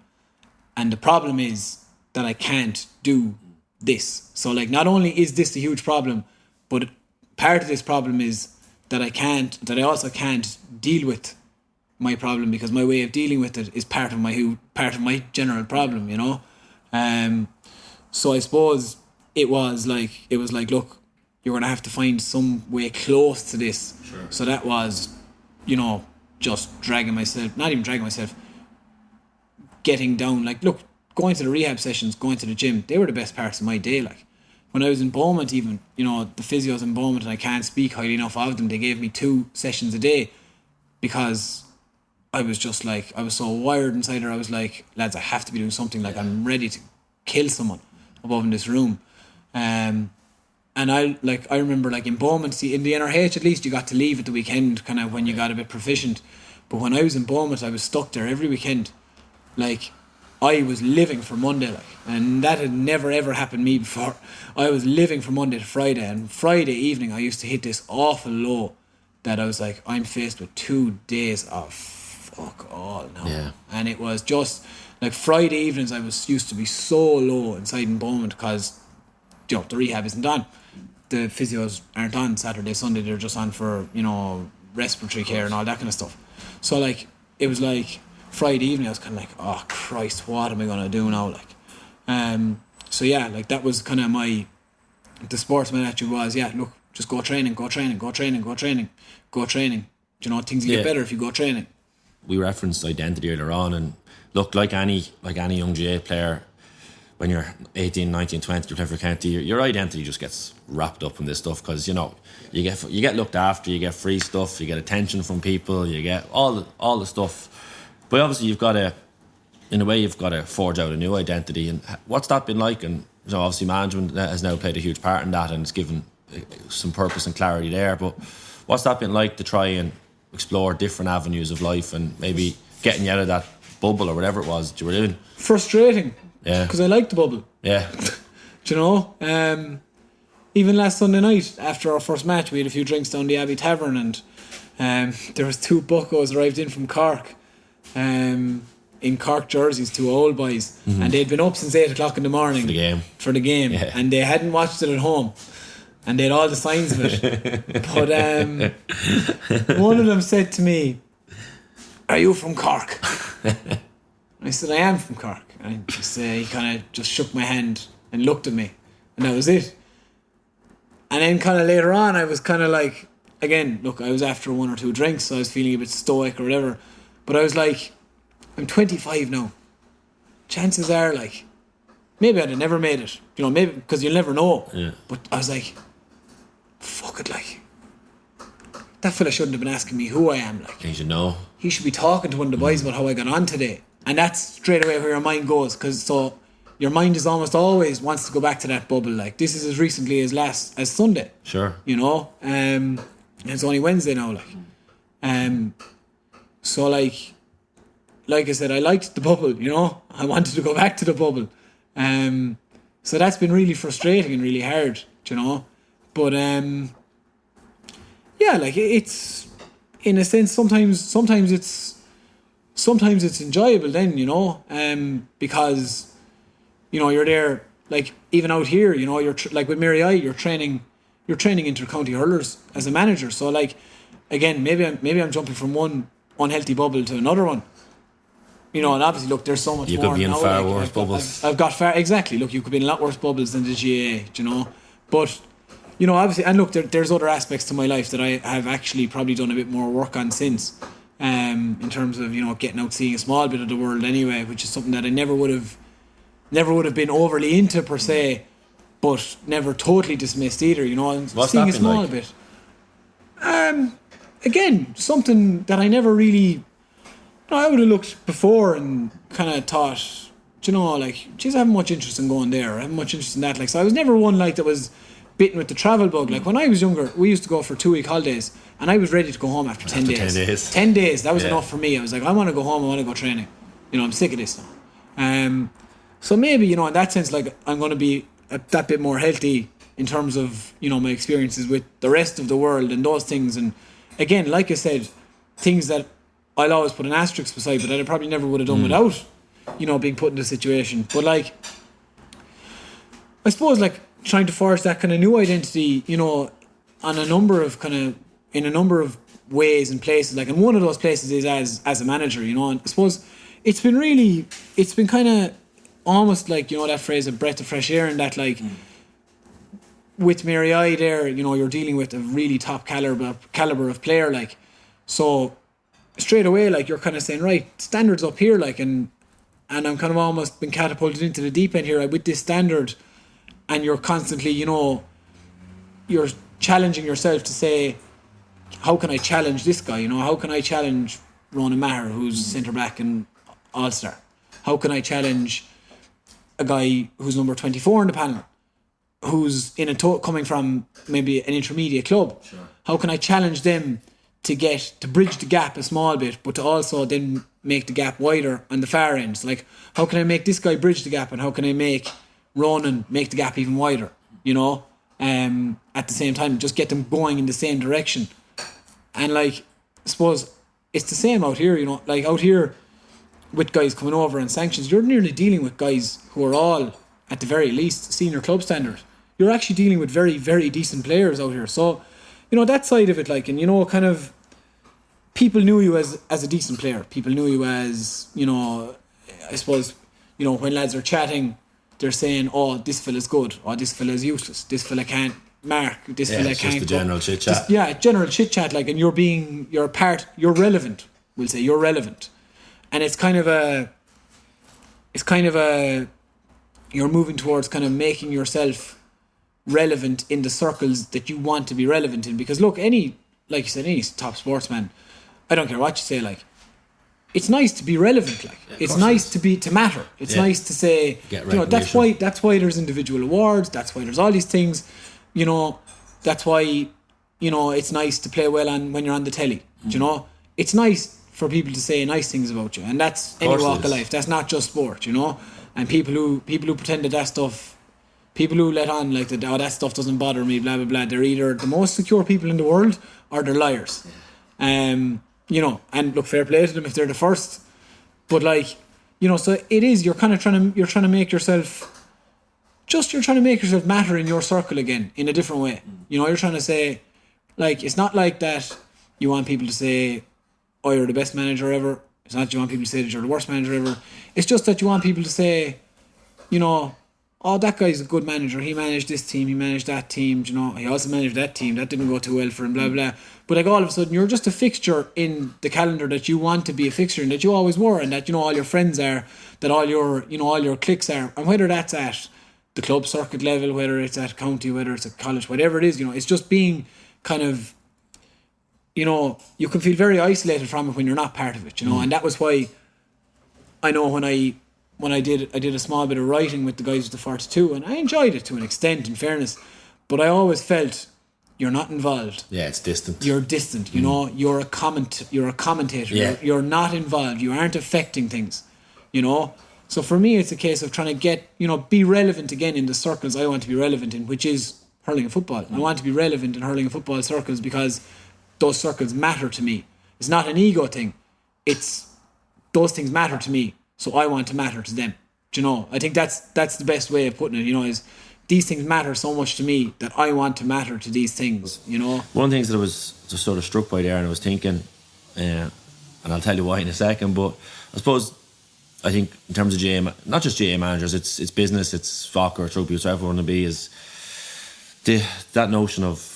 and the problem is that I can't do this. So, like, not only is this a huge problem, but part of this problem is that I also can't deal with my problem, because my way of dealing with it is part of my general problem, you know. So I suppose it was like, look, you're gonna have to find some way close to this. Sure. So that was, you know, just not even dragging myself, getting down. Like, look, going to the rehab sessions, going to the gym, they were the best parts of my day. Like, when I was in Beaumont, even, you know, the physios in Beaumont, and I can't speak highly enough of them, they gave me 2 sessions a day, because I was just like, I was so wired inside there. I was like, lads, I have to be doing something. Like, I'm ready to kill someone above in this room. And And I remember like in Bowman, see in the NRH at least you got to leave at the weekend kind of when you got a bit proficient. But when I was in Bowman, I was stuck there every weekend. Like I was living for Monday, like, and that had never ever happened to me before. I was living from Monday to Friday, and Friday evening I used to hit this awful low that I was like, I'm faced with 2 days of fuck all now. Yeah. And it was just like Friday evenings I was used to be so low inside in Bowman because the rehab isn't on. The physios aren't on Saturday, Sunday, they're just on for, respiratory care and all that kind of stuff. So like it was like Friday evening I was kind of like, oh Christ, what am I going to do now? Like, so yeah, like that was kind of the sportsman attitude was, yeah, look, just go training. Things will get better if you go training. We referenced identity earlier on, and look, like any young GA player, when you're 18, 19, 20, you play for county, your identity just gets wrapped up in this stuff because, you get looked after, you get free stuff, you get attention from people, you get all the stuff. But obviously you've got to forge out a new identity. And what's that been like? And obviously management has now played a huge part in that, and it's given some purpose and clarity there. But what's that been like to try and explore different avenues of life and maybe getting you out of that bubble or whatever it was that you were in? Frustrating. Yeah. Because I liked the bubble. Yeah. Even last Sunday night after our first match we had a few drinks down the Abbey Tavern, and there was 2 buckos arrived in from Cork, in Cork jerseys, 2 old boys, and they'd been up since 8 o'clock in the morning for the game, yeah. And they hadn't watched it at home, and they had all the signs of it. But one of them said to me, "Are you from Cork?" I said, "I am from Cork." And he kind of just shook my hand and looked at me, and that was it. And then kind of later on I was kind of like, again, look, I was after 1 or 2 drinks, so I was feeling a bit stoic or whatever, but I was like, I'm 25 now. Chances are, like, maybe I'd have never made it, maybe, because you'll never know. Yeah. But I was like, fuck it, like, that fella shouldn't have been asking me who I am, like. You should know. He should be talking to one of the boys about how I got on today. And that's straight away where your mind goes, because so your mind is almost always wants to go back to that bubble. Like, this is as recently as Sunday. Sure. And it's only Wednesday now, like. So like I said, I liked the bubble, I wanted to go back to the bubble. So that's been really frustrating and really hard, But yeah, like it's, in a sense, sometimes it's enjoyable then, because you're there, like even out here, you're like with Mary I, you're training inter-county hurlers as a manager. So like, again, maybe I'm jumping from one unhealthy bubble to another one. And obviously, look, there's so much you more. You could be in now, far worse bubbles. I've got far, exactly. Look, you could be in a lot worse bubbles than the GAA, But, obviously, and look, there's other aspects to my life that I have actually probably done a bit more work on since, in terms of, getting out, seeing a small bit of the world anyway, which is something that I never would have been overly into per se, but never totally dismissed either, What's seeing that a small like? bit. Again, something that I never really, I would have looked before and kind of thought, like, geez, I haven't much interest in going there. I haven't much interest in that. Like, so I was never one like that was bitten with the travel bug. Like when I was younger, we used to go for 2-week holidays, and I was ready to go home after 10 days. 10 days. 10 days. That was enough for me. I was like, I want to go home. I want to go training. I'm sick of this now. So maybe in that sense, like I'm going to be that bit more healthy in terms of my experiences with the rest of the world and those things. And again, like I said, things that I'll always put an asterisk beside, but that I probably never would have done without, being put in the situation. But like, I suppose like trying to forge that kind of new identity, on in a number of ways and places. Like, and one of those places is as a manager, and I suppose it's been kind of almost like, that phrase, a breath of fresh air, and that like, with Mary I there, you're dealing with a really top caliber of player, like, so straight away, like, you're kind of saying, right, standards up here, like, and I'm kind of almost been catapulted into the deep end here with this standard, and you're constantly, you're challenging yourself to say, how can I challenge this guy? How can I challenge Ronan Maher, who's centre back and All-Star? How can I challenge a guy who's number 24 in the panel? who's coming from maybe an intermediate club. Sure. How can I challenge them to bridge the gap a small bit, but to also then make the gap wider on the far ends? Like, how can I make this guy bridge the gap, and how can I make Ronan make the gap even wider? At the same time, just get them going in the same direction. And like, I suppose it's the same out here. Like out here with guys coming over and sanctions, you're nearly dealing with guys who are all, at the very least, senior club standard. You're actually dealing with very, very decent players out here. So, that side of it, like, and kind of, people knew you as a decent player. People knew you as, I suppose, when lads are chatting, they're saying, oh, this fella's good, or this fella's useless, this fella can't mark, this fella can't. Just the general chit chat. General chit chat, like, and you're relevant. We'll say you're relevant, and it's kind of a, you're moving towards kind of making yourself relevant in the circles that you want to be relevant in. Because look, like you said, any top sportsman, I don't care what you say, like, it's nice to be relevant. Like, it's nice to matter. It's nice to say, that's why there's individual awards. That's why there's all these things. That's why, it's nice to play well when you're on the telly. It's nice for people to say nice things about you, and that's any walk of life. That's not just sport. And people who pretend that stuff, people who let on like that stuff doesn't bother me, blah blah blah. They're either the most secure people in the world or they're liars. And look, fair play to them if they're the first. But like, so it is. You're trying to make yourself matter in your circle again in a different way. You're trying to say, like, it's not like that. You want people to say, oh, you're the best manager ever. It's not that you want people to say that you're the worst manager ever. It's just that you want people to say, oh, that guy's a good manager. He managed this team. He managed that team. He also managed that team. That didn't go too well for him, blah, blah. But like, all of a sudden, you're just a fixture in the calendar that you want to be a fixture in, that you always were, and that, all your friends are, that all your cliques are. And whether that's at the club circuit level, whether it's at county, whether it's at college, whatever it is, it's just being kind of, you can feel very isolated from it when you're not part of it, and that was why I know when I did a small bit of writing with the guys with the 42, and I enjoyed it to an extent, in fairness, but I always felt you're not involved. Yeah, it's distant. You're distant, you're a commentator. Yeah. You're not involved. You aren't affecting things, So for me, it's a case of trying to get, be relevant again in the circles I want to be relevant in, which is hurling and football. I want to be relevant in hurling and football circles because those circles matter to me. It's not an ego thing. It's those things matter to me, so I want to matter to them. I think that's the best way of putting it. Is these things matter so much to me that I want to matter to these things. One of the things that I was just sort of struck by there, and I was thinking, and I'll tell you why in a second, but I think in terms of GA, not just GA managers, it's business, it's soccer, it's rugby, whatever you want to be, is that notion of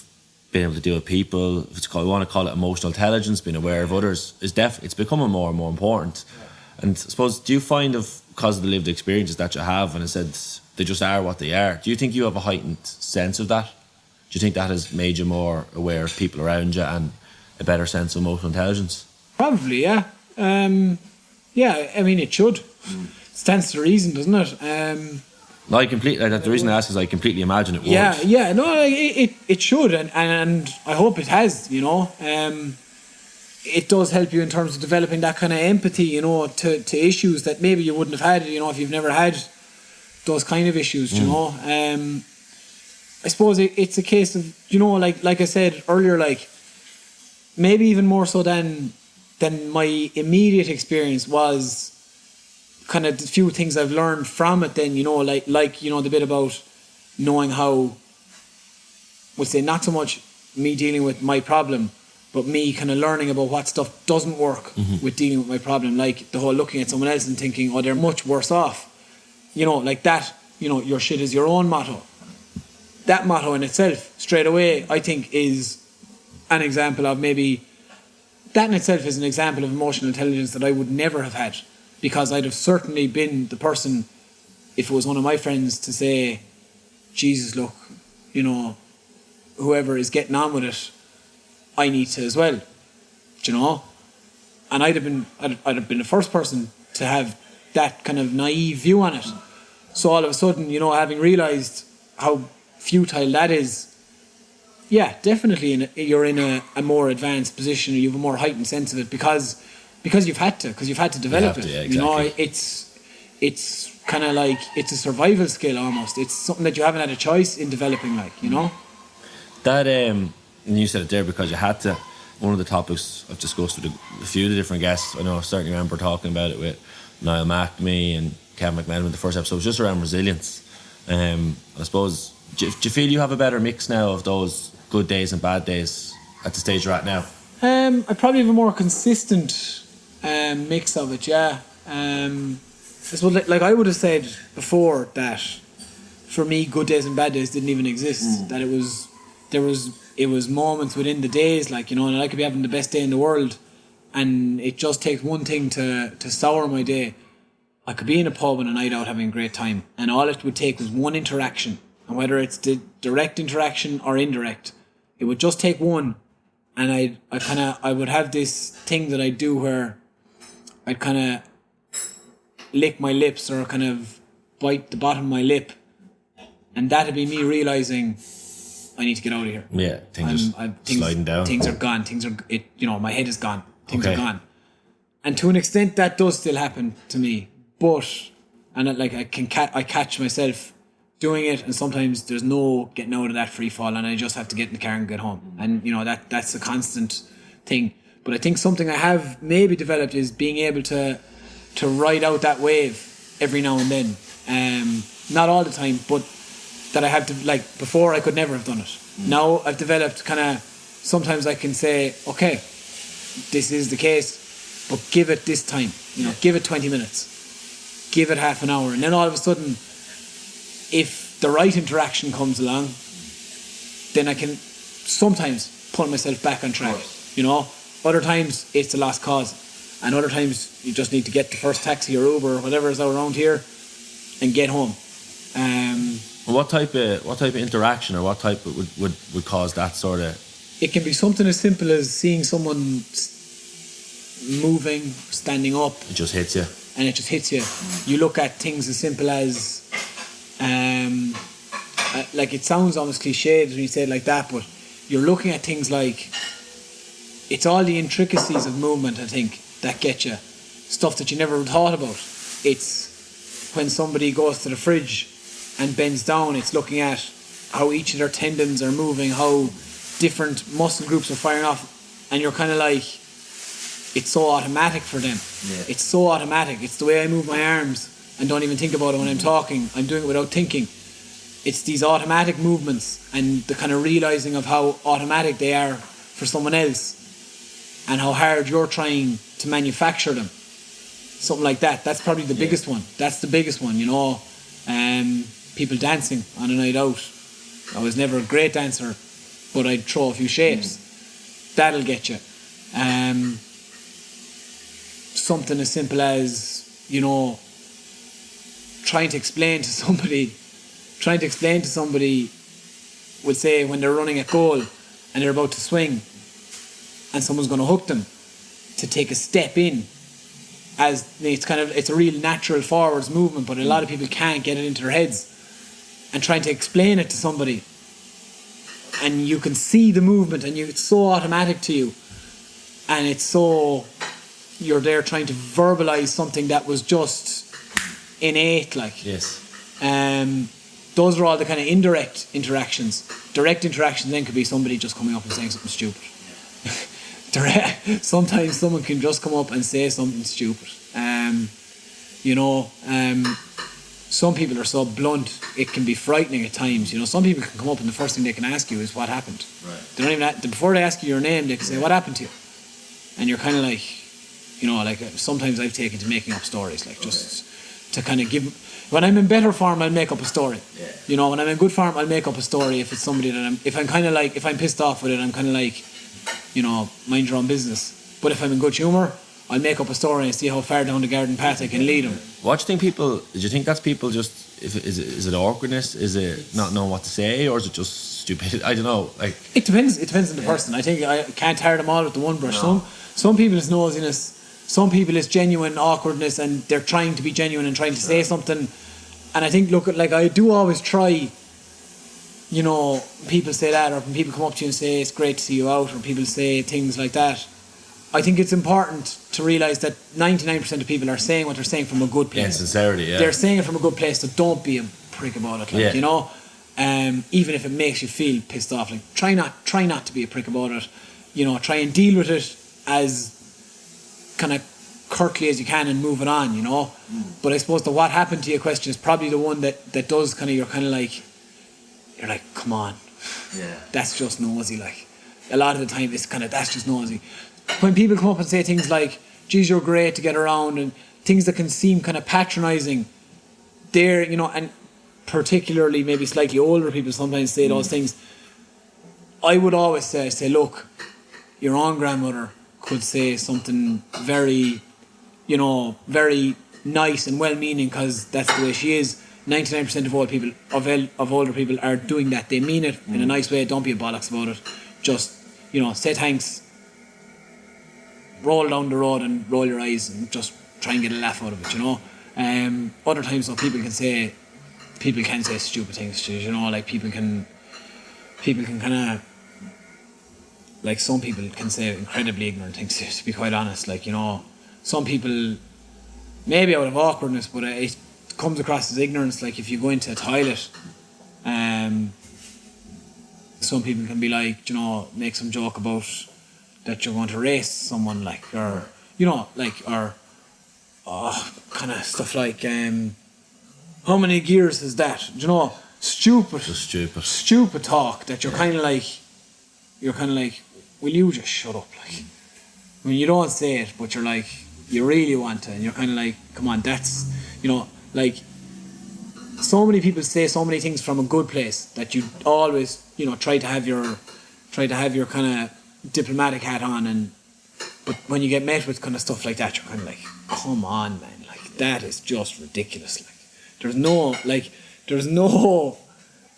being able to deal with people. If it's called, we want to call it emotional intelligence, being aware of others, it's becoming more and more important. And I suppose, do you find because of the lived experiences that you have, and I said they just are what they are, do you think you have a heightened sense of that? Do you think that has made you more aware of people around you and a better sense of emotional intelligence? Probably, yeah. Yeah, I mean, it should. Stands to reason, doesn't it? The reason I ask is I completely imagine it would. Yeah, no, it should, and I hope it has. It does help you in terms of developing that kind of empathy, to issues that maybe you wouldn't have had, if you've never had those kind of issues. I suppose it's a case of, like I said earlier, like maybe even more so than my immediate experience was kind of the few things I've learned from it then, like the bit about knowing how, we'll say, not so much me dealing with my problem, but me kind of learning about what stuff doesn't work with dealing with my problem, like the whole looking at someone else and thinking, oh, they're much worse off, like that, your shit is your own motto. That motto in itself, straight away, I think is an example of maybe, that in itself is an example of emotional intelligence that I would never have had, because I'd have certainly been the person, if it was one of my friends, to say, Jesus, look, whoever is getting on with it, I need to as well, and I'd have been the first person to have that kind of naive view on it. So all of a sudden, having realised how futile that is, yeah, definitely you're in a more advanced position, or you have a more heightened sense of it because you've had to develop it. Yeah, exactly. You know, it's kind of like it's a survival skill almost. It's something that you haven't had a choice in developing, like, you know. That and you said it there because you had to. One of the topics I've discussed with a few of the different guests, I know I certainly remember talking about it with Niall McNamee and Kevin McMahon in the first episode, was just around resilience. I suppose, do you feel you have a better mix now of those good days and bad days at the stage you're at now? I probably have a more consistent mix of it, yeah. I suppose, like I would have said before, that for me, good days and bad days didn't even exist. That it was moments within the days, like, you know, and I could be having the best day in the world, and it just takes one thing to sour my day. I could be in a pub on a night out having a great time, and all it would take was one interaction, and whether it's the direct interaction or indirect, it would just take one, and I would have this thing that I do where I'd kind of lick my lips, or kind of bite the bottom of my lip, and that'd be me realising I need to get out of here. Yeah, things sliding down. Things are gone. My head is gone. Things are gone. And to an extent, that does still happen to me. But, I catch myself doing it, and sometimes there's no getting out of that free fall, and I just have to get in the car and get home. And, you know, that's a constant thing. But I think something I have maybe developed is being able to ride out that wave every now and then. Not all the time, but that I have to, like, before I could never have done it. Now I've developed kind of, sometimes I can say, okay, this is the case, but give it this time, you know, give it 20 minutes, give it half an hour, and then all of a sudden, if the right interaction comes along, then I can sometimes pull myself back on track, you know. Other times it's a lost cause, and other times you just need to get the first taxi or Uber or whatever is out around here and get home. What type of interaction, or what type would cause that sort of? It can be something as simple as seeing someone moving, standing up. It just hits you. And it just hits you. You look at things as simple as, like, it sounds almost cliched when you say it like that, but you're looking at things like, it's all the intricacies of movement, I think, that get you. Stuff that you never thought about. It's when somebody goes to the fridge and bends down, it's looking at how each of their tendons are moving, how different muscle groups are firing off, and you're kind of like, it's so automatic for them. Yeah. It's so automatic. It's the way I move my arms and don't even think about it when I'm talking. I'm doing it without thinking. It's these automatic movements, and the kind of realising of how automatic they are for someone else, and how hard you're trying to manufacture them. Something like that. That's probably the biggest one. That's the biggest one, you know. People dancing on a night out. I was never a great dancer, but I'd throw a few shapes. That'll get you. Something as simple as, you know, trying to explain to somebody, would say, when they're running at goal and they're about to swing and someone's going to hook them, to take a step in, as it's a real natural forwards movement, but a lot of people can't get it into their heads, and trying to explain it to somebody, and you can see the movement, and it's so automatic to you, and it's so, you're there trying to verbalise something that was just innate, like. Yes. Those are all the kind of indirect interactions. Direct interactions then could be somebody just coming up and saying something stupid. Sometimes someone can just come up and say something stupid. You know, some people are so blunt, it can be frightening at times. You know, some people can come up and the first thing they can ask you is what happened. Right. They don't even before they ask you your name, they can say, what happened to you? And you're kind of like, you know, like, sometimes I've taken to making up stories, like, just to kind of give. When I'm in better form, I'll make up a story. Yeah. You know, when I'm in good form, I'll make up a story if it's somebody that if I'm pissed off with it, I'm kind of like, you know, mind your own business. But if I'm in good humour, I'll make up a story and see how far down the garden path I can lead them. What do you think do you think that's people just, is it awkwardness? Is it not knowing what to say? Or is it just stupidity? I don't know. Like, It depends on the person. I think I can't tar them all with the one brush. No. Some people it's nosiness. Some people it's genuine awkwardness, and they're trying to be genuine and trying to say something. And I think, look, like, I do always try you know, people say that, or when people come up to you and say it's great to see you out, or people say things like that, I think it's important to realise that 99% of people are saying what they're saying from a good place. Yeah, sincerity, yeah. They're saying it from a good place, so don't be a prick about it, like, you know. Even if it makes you feel pissed off, like try not to be a prick about it. You know, try and deal with it as kind of curtly as you can and move it on, you know. But I suppose the what happened to you question is probably the one that does kind of, you're like, come on, that's just nosy. Like, a lot of the time it's kind of, that's just nosy. When people come up and say things like, geez, you're great to get around, and things that can seem kind of patronising, they're, you know, and particularly maybe slightly older people sometimes say those things. I would always say, look, your own grandmother could say something very, you know, very nice and well-meaning, because that's the way she is. 99% of older people are doing that. They mean it in a nice way. Don't be a bollocks about it. Just, you know, say thanks, roll down the road and roll your eyes and just try and get a laugh out of it, you know. Other times, though, people can say stupid things, you know, like people can kind of, like, some people can say incredibly ignorant things, to be quite honest. Like, you know, some people, maybe out of awkwardness, but it comes across as ignorance. Like, if you go into a toilet, some people can be like, you know, make some joke about that you're going to race someone, like, or, you know, like, or kind of stuff like, how many gears is that? You know, stupid talk that you're kind of like, will you just shut up? Like, I mean, you don't say it, but you're like, you really want to, and you're kind of like, come on, that's, you know, like, so many people say so many things from a good place that you always, you know, try to have your kind of diplomatic hat on, but when you get met with kind of stuff like that, you're kind of like, come on, man, like, that is just ridiculous. Like, there's no,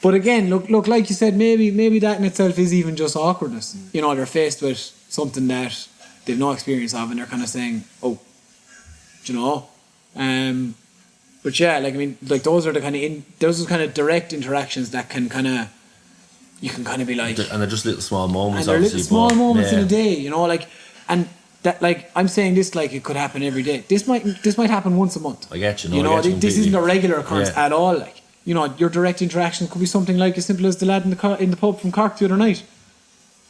but again, look, like you said, maybe that in itself is even just awkwardness. You know, they're faced with something that they've no experience of, and they're kind of saying, oh, you know, but yeah, like, I mean, like, those are the kind of direct interactions that can kind of, you can kind of be like, and they're just little small moments. And they're little small moments in a day, you know, like, and that, like, I'm saying this like it could happen every day. This might happen once a month. I get you. No, you know, this isn't a regular occurrence at all. Like, you know, your direct interaction could be something like as simple as the lad in the pub from Cork the other night,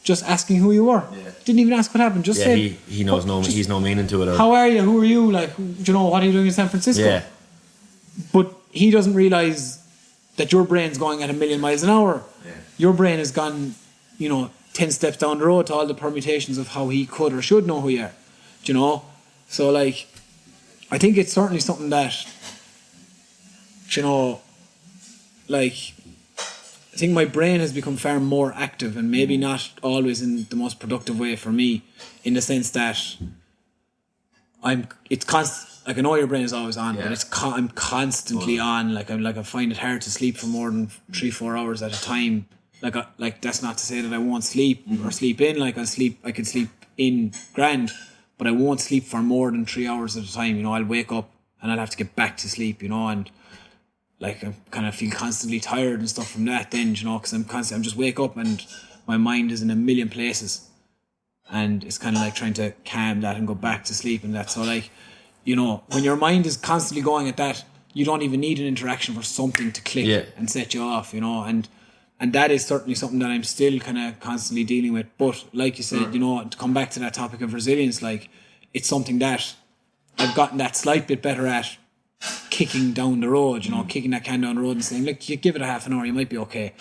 just asking who you were. Yeah. Didn't even ask what happened. Just said, he knows he's no meaning to it. Or, how are you? Who are you? Like, do you know, what are you doing in San Francisco? Yeah. But he doesn't realise that your brain's going at 1,000,000 miles an hour. Yeah. Your brain has gone, you know, 10 steps down the road to all the permutations of how he could or should know who you are. Do you know? So, like, I think it's certainly something that, you know, like, I think my brain has become far more active, and maybe not always in the most productive way for me, in the sense that it's constant. Like, I know your brain is always on, but I'm constantly on. Like, I find it hard to sleep for more than 3-4 hours at a time. Like that's not to say that I won't sleep or sleep in. Like, I can sleep in grand, but I won't sleep for more than 3 hours at a time. You know, I'll wake up and I'll have to get back to sleep, you know, and like, I kind of feel constantly tired and stuff from that then, you know, because I'm just wake up and my mind is in 1,000,000 places, and it's kind of like trying to calm that and go back to sleep and that. So, like, you know, when your mind is constantly going at that, you don't even need an interaction for something to click and set you off, you know, and that is certainly something that I'm still kind of constantly dealing with. But like you said, you know, to come back to that topic of resilience, like, it's something that I've gotten that slight bit better at kicking down the road, you know, kicking that can down the road and saying, look, you give it a half an hour, you might be okay.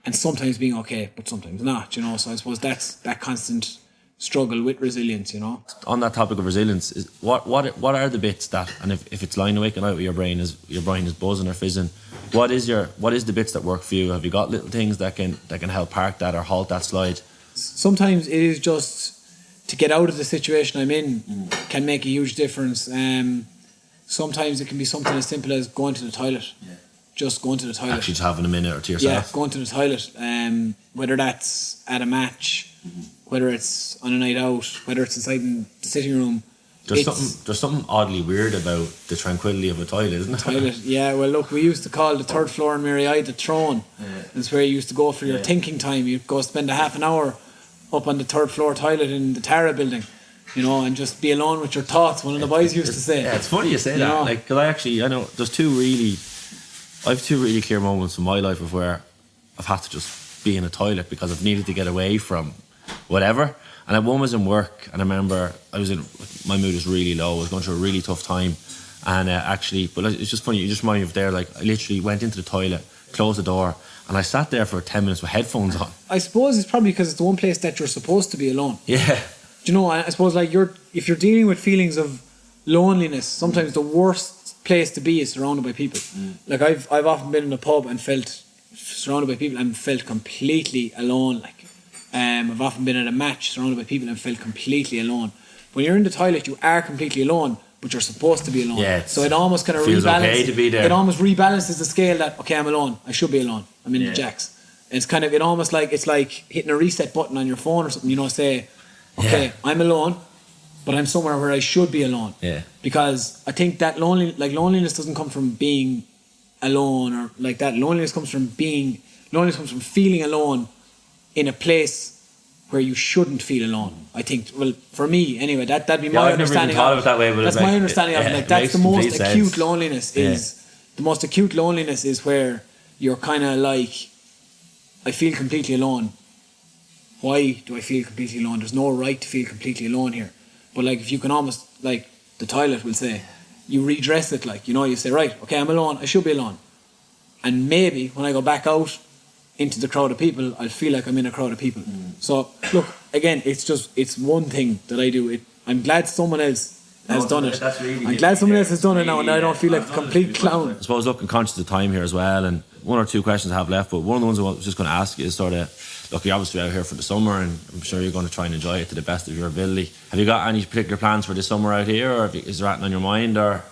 And sometimes being okay, but sometimes not, you know. So I suppose that's that constant struggle with resilience, you know. On that topic of resilience, is what are the bits that, and if it's lying awake at night where your brain is buzzing or fizzing, what is the bits that work for you? Have you got little things that can help park that or halt that slide? Sometimes it is just to get out of the situation I'm in can make a huge difference. Sometimes it can be something as simple as going to the toilet. Yeah. Just going to the toilet. Actually just having a minute or to yourself. Yeah, going to the toilet. Whether that's at a match, whether it's on a night out, whether it's inside in the sitting room, There's something oddly weird about the tranquility of a toilet, isn't it? Toilet, yeah. Well, look, we used to call the third floor in Mary the throne. It's where you used to go for your thinking time. You'd go spend a half an hour up on the third floor toilet in the Tara building, you know, and just be alone with your thoughts. One of the boys used to say. Yeah, it's funny you say that. Like, because I know there's I have two really clear moments in my life of where I've had to just be in a toilet because I've needed to get away from whatever. And one was in work, and I remember my mood was really low. I was going through a really tough time, and but it's just funny. You just remind me of there. Like, I literally went into the toilet, closed the door, and I sat there for 10 minutes with headphones on. I suppose it's probably because it's the one place that you're supposed to be alone. Yeah. Do you know? I suppose like if you're dealing with feelings of loneliness, sometimes the worst place to be is surrounded by people. Like I've often been in a pub and felt surrounded by people and felt completely alone. Like. I've often been at a match surrounded by people and felt completely alone. When you're in the toilet, you are completely alone, but you're supposed to be alone. Yeah, so it almost kind of feels rebalances. Okay to be there. It almost rebalances the scale that, okay, I'm alone. I should be alone. I'm in the jacks. It's kind of, it's like hitting a reset button on your phone or something. You know, say, okay, I'm alone, but I'm somewhere where I should be alone. Yeah. Because I think that loneliness doesn't come from being alone or like that. Loneliness comes from feeling alone in a place where you shouldn't feel alone. I think, well, for me anyway, that'd be my understanding. I've never even thought of it that way, but that's my understanding of it. Like, that's the most acute loneliness. The most acute loneliness is where you're kind of like, I feel completely alone. Why do I feel completely alone? There's no right to feel completely alone here. But like, if you can almost, like the toilet will say, you redress it, like, you know, you say, right, okay, I'm alone, I should be alone. And maybe when I go back out into the crowd of people, I'll feel like I'm in a crowd of people. So look, again, it's one thing that I do. I'm glad someone else has done it. I'm glad someone else has done it now, and I don't feel like a complete clown. I suppose, looking conscious of time here as well, and one or two questions I have left, but one of the ones I was just going to ask you is sort of, look, you're obviously out here for the summer, and I'm sure you're going to try and enjoy it to the best of your ability. Have you got any particular plans for this summer out here, or is there anything on your mind, or?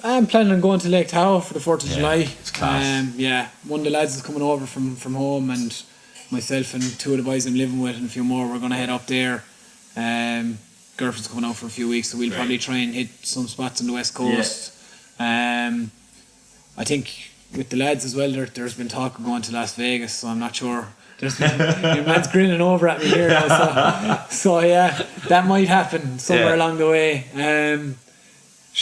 I'm planning on going to Lake Tahoe for the 4th of July. It's class. One of the lads is coming over from home, and myself and two of the boys I'm living with and a few more, we're going to head up there. Girlfriend's coming out for a few weeks, so we'll probably try and hit some spots on the west coast. I think with the lads as well, there's been talk of going to Las Vegas, so I'm not sure. Your man's grinning over at me here now, so yeah, that might happen somewhere along the way.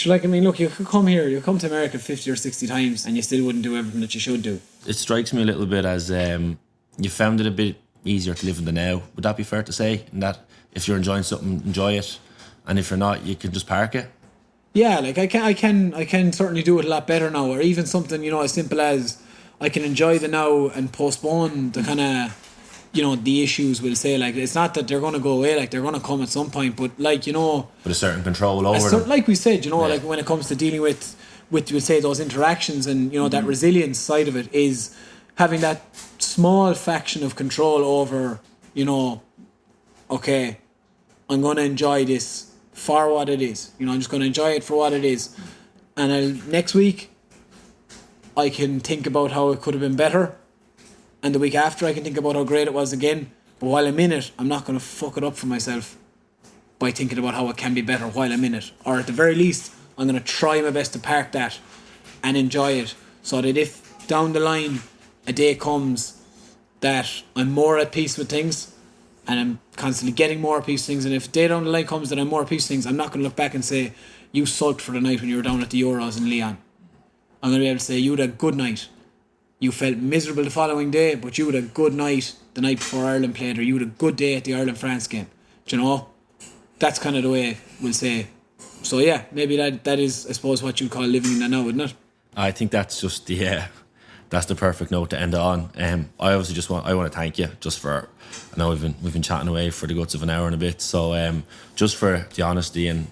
Look, you could come here, you come to America 50 or 60 times and you still wouldn't do everything that you should do. It strikes me a little bit as you found it a bit easier to live in the now. Would that be fair to say? In that if you're enjoying something, enjoy it, and if you're not, you can just park it? Yeah, like I can certainly do it a lot better now, or even something, you know, as simple as I can enjoy the now and postpone the kind of, you know, the issues, we'll say. Like, it's not that they're going to go away, like they're going to come at some point, but like, you know, with a certain control over them. Like we said, you know, like when it comes to dealing with we'll say those interactions and, you know, that resilience side of it is having that small fraction of control over, you know, okay, I'm going to enjoy this for what it is. You know, I'm just going to enjoy it for what it is. And next week I can think about how it could have been better. And the week after, I can think about how great it was again. But while I'm in it, I'm not going to fuck it up for myself by thinking about how it can be better while I'm in it. Or at the very least, I'm going to try my best to park that and enjoy it. So that if down the line a day comes that I'm more at peace with things and I'm constantly getting more at peace with things, and if a day down the line comes that I'm more at peace with things, I'm not going to look back and say, you sulked for the night when you were down at the Euros in Leon. I'm going to be able to say, you had a good night. You felt miserable the following day, but you had a good night the night before Ireland played, or you had a good day at the Ireland-France game. Do you know? That's kind of the way we'll say. So yeah, maybe that is, I suppose, what you'd call living in the now, isn't it? I think that's just that's the perfect note to end on. I obviously I want to thank you just for, I know we've been chatting away for the guts of an hour and a bit. So just for the honesty, and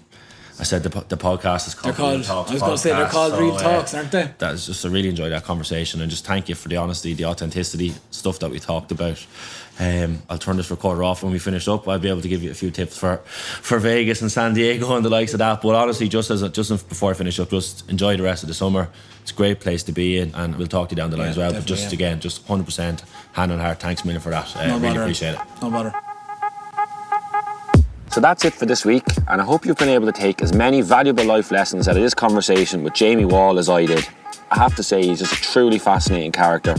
I said the podcast is called Real Talks. I was going to say they're called Real Talks, aren't they? That's just, I really enjoyed that conversation, and just thank you for the honesty, the authenticity, stuff that we talked about. I'll turn this recorder off when we finish up. I'll be able to give you a few tips for Vegas and San Diego and the likes of that. But honestly, just before I finish up, just enjoy the rest of the summer. It's a great place to be in, and we'll talk to you down the line as well. But just again, just 100% hand on heart, thanks a million for that. Really appreciate it. No bother. So that's it for this week, and I hope you've been able to take as many valuable life lessons out of this conversation with Jamie Wall as I did. I have to say, he's just a truly fascinating character.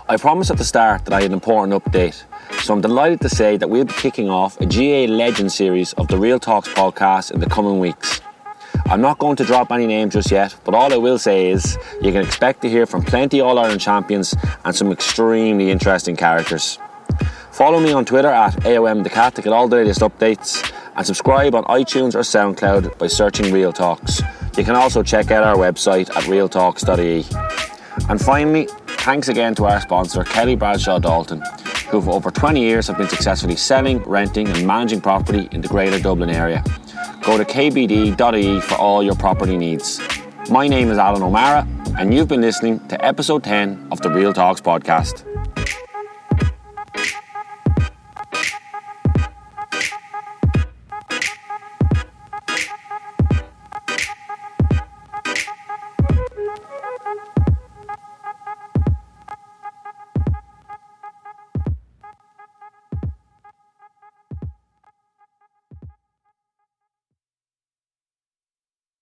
I promised at the start that I had an important update, so I'm delighted to say that we'll be kicking off a GA Legend series of the Real Talks podcast in the coming weeks. I'm not going to drop any names just yet, but all I will say is you can expect to hear from plenty All-Ireland champions and some extremely interesting characters. Follow me on Twitter at AOMTheCat to get all the latest updates, and subscribe on iTunes or SoundCloud by searching Real Talks. You can also check out our website at realtalks.ie. And finally, thanks again to our sponsor, Kelly Bradshaw Dalton, who for over 20 years have been successfully selling, renting and managing property in the Greater Dublin area. Go to kbd.ie for all your property needs. My name is Alan O'Mara, and you've been listening to episode 10 of the Real Talks podcast.